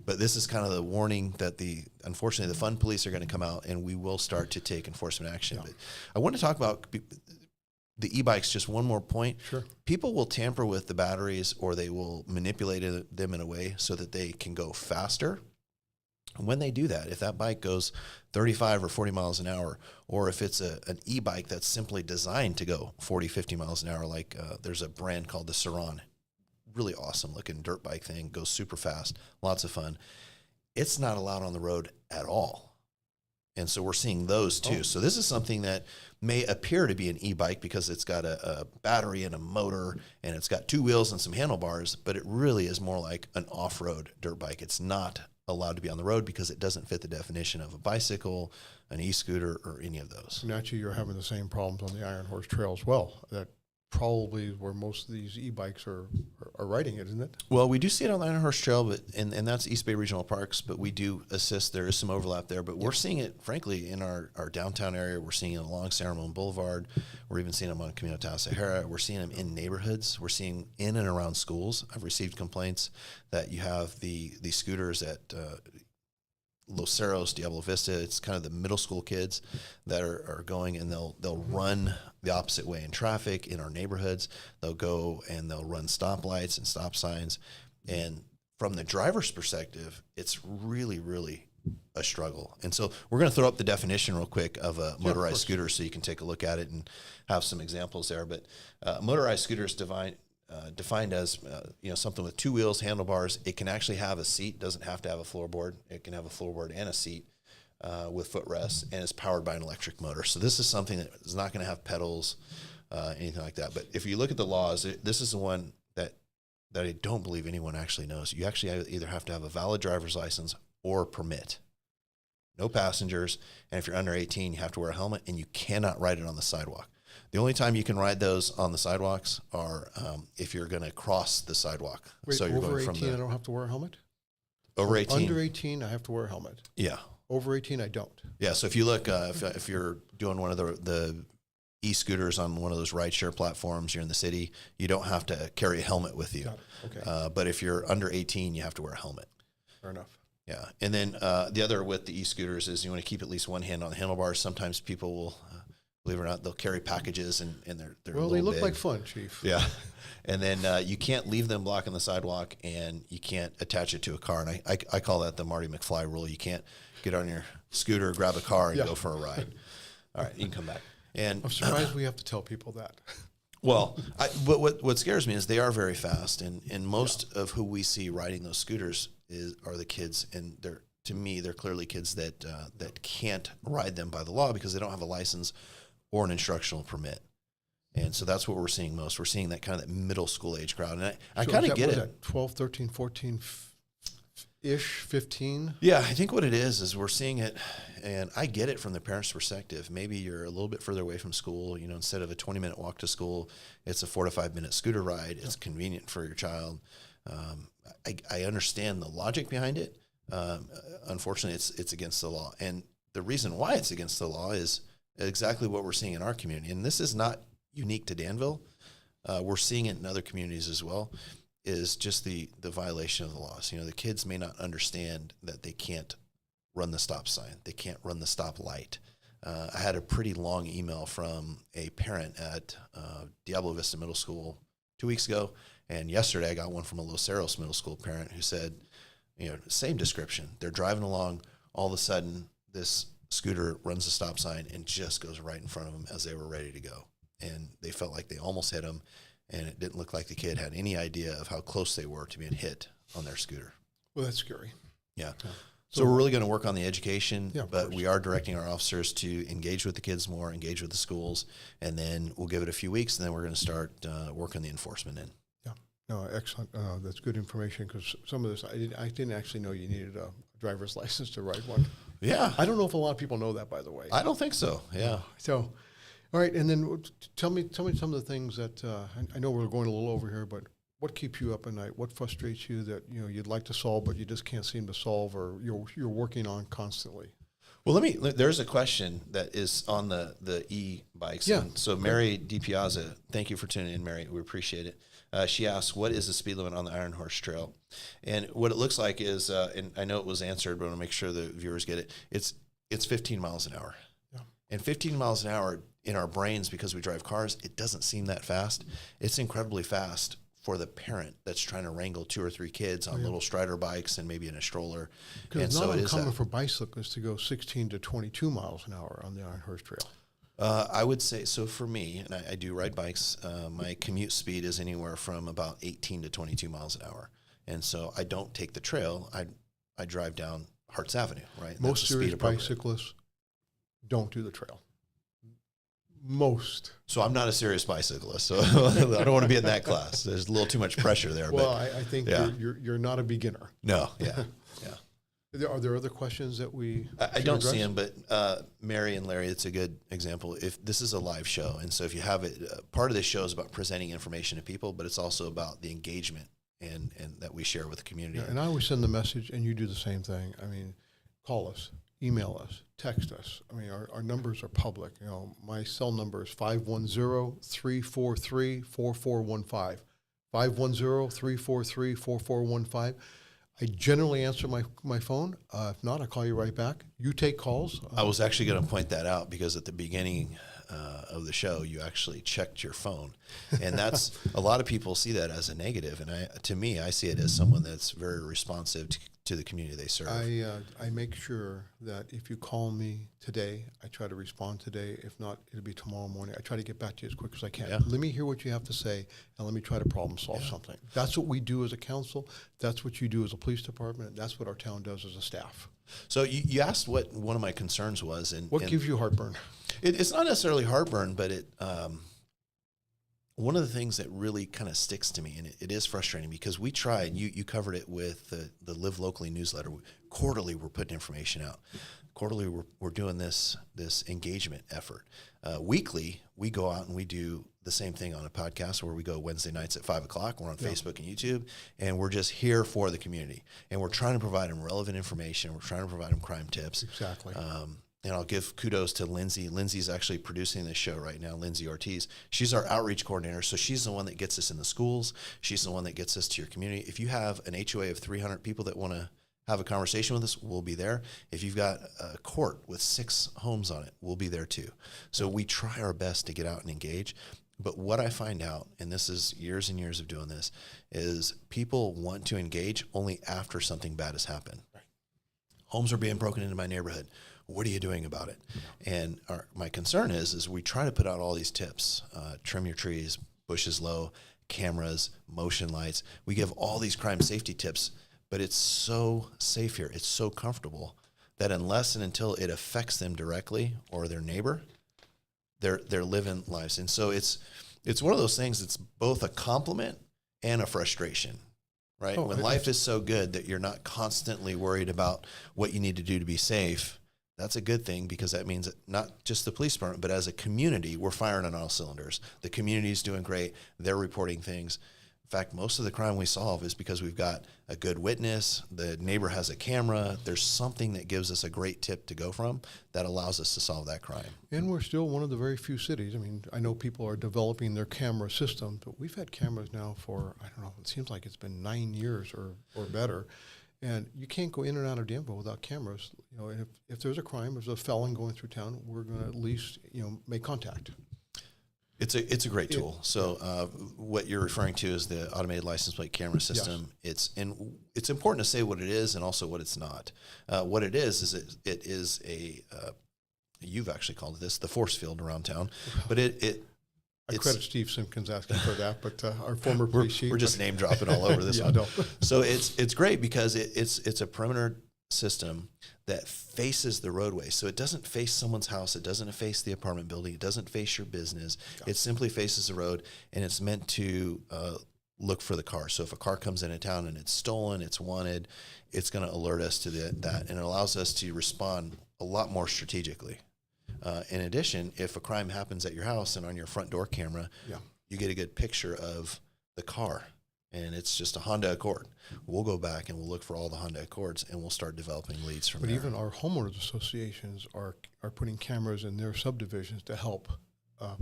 S4: but this is kind of the warning that unfortunately the fun police are going to come out and we will start to take enforcement action. But I want to talk about the e-bikes, just one more point.
S1: Sure.
S4: People will tamper with the batteries or they will manipulate them in a way so that they can go faster. And when they do that, if that bike goes 35 or 40 miles an hour, or if it's an e-bike that's simply designed to go 40, 50 miles an hour, like there's a brand called the Saran, really awesome looking dirt bike thing, goes super fast, lots of fun. It's not allowed on the road at all. And so we're seeing those too. So this is something that may appear to be an e-bike because it's got a battery and a motor and it's got two wheels and some handlebars, but it really is more like an off-road dirt bike. It's not allowed to be on the road because it doesn't fit the definition of a bicycle, an e-scooter, or any of those.
S1: And actually, you're having the same problems on the Iron Horse Trail as well. That probably where most of these e-bikes are riding it, isn't it?
S4: Well, we do see it on the Iron Horse Trail, but and that's East Bay Regional Parks, but we do assist. There is some overlap there, but we're seeing it, frankly, in our downtown area. We're seeing it along San Ramon Boulevard. We're even seeing them on Camino Tasajara. We're seeing them in neighborhoods. We're seeing in and around schools. I've received complaints that you have the scooters at Los Cerros, Diablo Vista. It's kind of the middle school kids that are going, and they'll run the opposite way in traffic in our neighborhoods. They'll go and they'll run stoplights and stop signs. And from the driver's perspective, it's really, really a struggle. And so we're going to throw up the definition real quick of a motorized scooter so you can take a look at it and have some examples there. But motorized scooter is defined as something with two wheels, handlebars. It can actually have a seat, doesn't have to have a floorboard. It can have a floorboard and a seat with footrests, and it's powered by an electric motor. So this is something that is not going to have pedals, anything like that. But if you look at the laws, this is the one that I don't believe anyone actually knows. You actually either have to have a valid driver's license or permit. No passengers, and if you're under 18, you have to wear a helmet, and you cannot ride it on the sidewalk. The only time you can ride those on the sidewalks are if you're going to cross the sidewalk.
S1: Wait,
S4: so you're
S1: over
S4: going
S1: 18, I don't have to wear a helmet?
S4: over 18.
S1: Under 18, I have to wear a helmet.
S4: Yeah.
S1: Over 18, I don't.
S4: Yeah. So if you look, if you're doing one of the e-scooters on one of those rideshare platforms, you're in the city, you don't have to carry a helmet with you.
S1: Got it. Okay.
S4: But if you're under 18, you have to wear a helmet.
S1: Fair enough.
S4: Yeah. And then the other with the e-scooters is you want to keep at least one hand on the handlebars. Sometimes people will, believe it or not, they'll carry packages and they're
S1: Well,
S4: a
S1: they
S4: little
S1: look
S4: big.
S1: like fun, Chief.
S4: Yeah. And then you can't leave them blocking the sidewalk, and you can't attach it to a car. And I call that the Marty McFly rule. You can't get on your scooter, grab a car, and go for a ride. All right, you can come back. And
S1: I'm surprised we have to tell people that.
S4: well, but what scares me is they are very fast, and most of who we see riding those scooters are the kids, and to me they're clearly kids that can't ride them by the law because they don't have a license or an instructional permit. And so that's what we're seeing most. We're seeing that kind of that middle school age crowd. And I kind of get it.
S1: That 12, 13, 14-ish, 15?
S4: Yeah, I think what it is we're seeing it, and I get it from the parent's perspective. Maybe you're a little bit further away from school. Instead of a 20-minute walk to school, it's a 4 to 5 minute scooter ride. It's convenient for your child. I understand the logic behind it. Unfortunately, it's against the law. And the reason why it's against the law is exactly what we're seeing in our community. And this is not unique to Danville. We're seeing it in other communities as well, is just the violation of the laws. The kids may not understand that they can't run the stop sign. They can't run the stop light. I had a pretty long email from a parent at Diablo Vista Middle School 2 weeks ago. And yesterday I got one from a Los Cerros Middle School parent who said, same description. They're driving along. All of a sudden, this scooter runs the stop sign and just goes right in front of them as they were ready to go. And they felt like they almost hit him, and it didn't look like the kid had any idea of how close they were to being hit on their scooter.
S1: Well, that's scary.
S4: Yeah. So we're really going to work on the education,
S1: Yeah, of
S4: but
S1: course.
S4: we are directing our officers to engage with the kids more, engage with the schools, and then we'll give it a few weeks, and then we're going to start working the enforcement in.
S1: Yeah. No, excellent. That's good information because some of this, I didn't actually know you needed a driver's license to ride one.
S4: Yeah.
S1: I don't know if a lot of people know that, by the way.
S4: I don't think so. Yeah.
S1: So, all right, and then tell me some of the things that I know we're going a little over here, but what keeps you up at night? What frustrates you that you'd like to solve, but you just can't seem to solve, or you're working on constantly?
S4: Well, there's a question that is on the e-bikes.
S1: Yeah.
S4: And so Mary DiPiazza, thank you for tuning in, Mary. We appreciate it. She asks, what is the speed limit on the Iron Horse Trail? And what it looks like is, and I know it was answered, but I want to make sure the viewers get it. It's 15 miles an hour.
S1: Yeah.
S4: And 15 miles an hour in our brains, because we drive cars, it doesn't seem that fast. It's incredibly fast for the parent that's trying to wrangle 2 or 3 kids on little Strider bikes and maybe in a stroller.
S1: Because
S4: And
S1: it's
S4: so
S1: not
S4: it is
S1: uncommon
S4: that.
S1: for bicyclists to go 16 to 22 miles an hour on the Iron Horse Trail.
S4: I would say, so for me, and I do ride bikes, my commute speed is anywhere from about 18 to 22 miles an hour. And so I don't take the trail. I drive down Harts Avenue, right?
S1: Most
S4: That's the
S1: serious
S4: speed appropriate.
S1: bicyclists don't do the trail. Most.
S4: So I'm not a serious bicyclist, so I don't want to be in that class. There's a little too much pressure there.
S1: Well,
S4: but
S1: I think
S4: yeah.
S1: you're not a beginner.
S4: No, yeah.
S1: Are there other questions that we
S4: I
S1: should
S4: don't
S1: address?
S4: see them, but Mary and Larry, it's a good example. If this is a live show, and so if you have it, part of this show is about presenting information to people, but it's also about the engagement and that we share with the community.
S1: Yeah, and I always send the message, and you do the same thing. I mean, call us, email us, text us. I mean, our numbers are public. You know, my cell number is 510-343-4415. 510-343-4415. I generally answer my phone. If not, I'll call you right back. You take calls.
S4: I was actually going to point that out because at the beginning of the show, you actually checked your phone, and that's a lot of people see that as a negative. And to me, I see it as someone that's very responsive to the community they serve.
S1: I make sure that if you call me today, I try to respond today. If not, it'll be tomorrow morning. I try to get back to you as quick as I can.
S4: Yeah.
S1: Let me hear what you have to say, and let me try to problem solve something. That's what we do as a council. That's what you do as a police department. And that's what our town does as a staff.
S4: So you asked what one of my concerns was, and
S1: What gives you heartburn?
S4: It's not necessarily heartburn, but one of the things that really kind of sticks to me, and it is frustrating because we try, and you covered it with the Live Locally newsletter. Quarterly, we're putting information out. Quarterly, we're doing this engagement effort. Weekly, we go out and we do the same thing on a podcast where we go Wednesday nights at 5:00. We're on Facebook and YouTube, and we're just here for the community. And we're trying to provide them relevant information. We're trying to provide them crime tips.
S1: Exactly.
S4: And I'll give kudos to Lindsay. Lindsay's actually producing this show right now, Lindsay Ortiz. She's our outreach coordinator, so she's the one that gets us in the schools. She's the one that gets us to your community. If you have an HOA of 300 people that want to have a conversation with us, we'll be there. If you've got a court with 6 homes on it, we'll be there too. So we try our best to get out and engage. But what I find out, and this is years and years of doing this, is people want to engage only after something bad has happened. Right. Homes are being broken into my neighborhood. What are you doing about it? And my concern is we try to put out all these tips, trim your trees, bushes low, cameras, motion lights. We give all these crime safety tips, but it's so safe here. It's so comfortable that unless and until it affects them directly or their neighbor, they're living lives. And so it's one of those things that's both a compliment and a frustration, right? When life is so good that you're not constantly worried about what you need to do to be safe, that's a good thing because that means that not just the police department, but as a community, we're firing on all cylinders. The community is doing great. They're reporting things. In fact, most of the crime we solve is because we've got a good witness, the neighbor has a camera, there's something that gives us a great tip to go from that allows us to solve that crime.
S1: And we're still one of the very few cities. I mean, I know people are developing their camera system, but we've had cameras now for, I don't know, it seems like it's been 9 years or better. And you can't go in and out of Danville without cameras. You know, and if there's a crime, there's a felon going through town, we're going to at least, make contact.
S4: It's a great tool. So what you're referring to is the automated license plate camera system.
S1: Yes.
S4: It's important to say what it is and also what it's not. What it is it is you've actually called this the force field around town, but
S1: I credit Steve Simpkins asking for that, but our former police chief.
S4: We're just name dropping all over this
S1: yeah,
S4: one.
S1: No.
S4: So it's great because it's a perimeter system that faces the roadway. So it doesn't face someone's house. It doesn't face the apartment building. It doesn't face your business. Yeah. It simply faces the road, and it's meant to look for the car. So if a car comes into town and it's stolen, it's wanted, it's going to alert us to that, and it allows us to respond a lot more strategically. In addition, if a crime happens at your house and on your front door camera, you get a good picture of the car, and it's just a Honda Accord. We'll go back and we'll look for all the Honda Accords, and we'll start developing leads from there.
S1: But even our homeowners associations are putting cameras in their subdivisions to help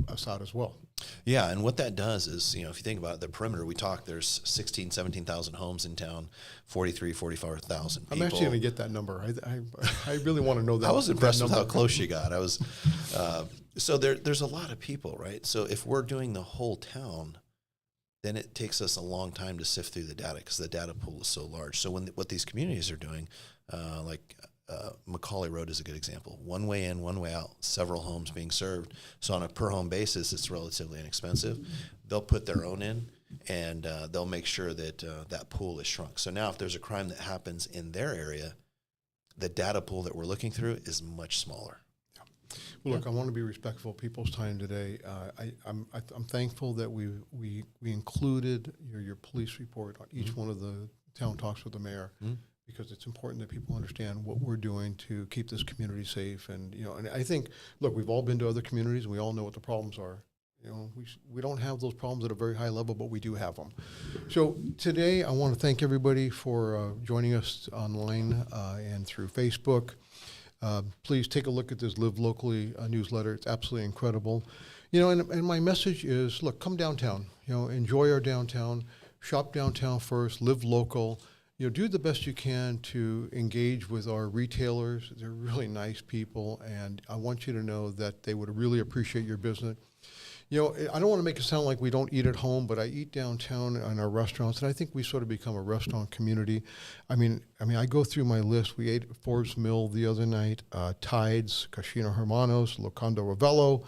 S1: us out as well.
S4: Yeah, and what that does is, if you think about it, the perimeter, there's 16, 17,000 homes in town, 44,000 people.
S1: I'm actually going to get that number. I really want to know that.
S4: I was impressed with how close you got. So there's a lot of people, right? So if we're doing the whole town, then it takes us a long time to sift through the data because the data pool is so large. So what these communities are doing, like Macaulay Road is a good example. One way in, one way out, several homes being served. So on a per home basis, it's relatively inexpensive. They'll put their own in, and they'll make sure that that pool is shrunk. So now if there's a crime that happens in their area, the data pool that we're looking through is much smaller.
S1: Well, look, I want to be respectful of people's time today. I'm thankful that we included your police report on each one of the town talks with the mayor, because it's important that people understand what we're doing to keep this community safe. And and I think, look, we've all been to other communities, and we all know what the problems are. We don't have those problems at a very high level, but we do have them. So today, I want to thank everybody for joining us online and through Facebook. Please take a look at this Live Locally newsletter. It's absolutely incredible. And my message is, look, come downtown. Enjoy our downtown. Shop downtown first. Live local. Do the best you can to engage with our retailers. They're really nice people, and I want you to know that they would really appreciate your business. I don't want to make it sound like we don't eat at home, but I eat downtown in our restaurants, and I think we sort of become a restaurant community. I mean, I go through my list. We ate at Forbes Mill the other night, Tides, Casino Hermanos, Locondo Ravello,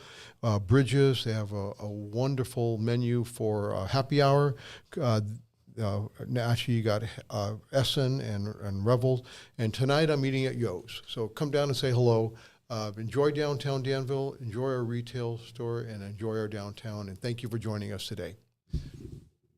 S1: Bridges. They have a wonderful menu for happy hour. Actually, you got Essen and Revels. And tonight I'm eating at Yo's. So come down and say hello. Enjoy downtown Danville, enjoy our retail store, and enjoy our downtown. And thank you for joining us today.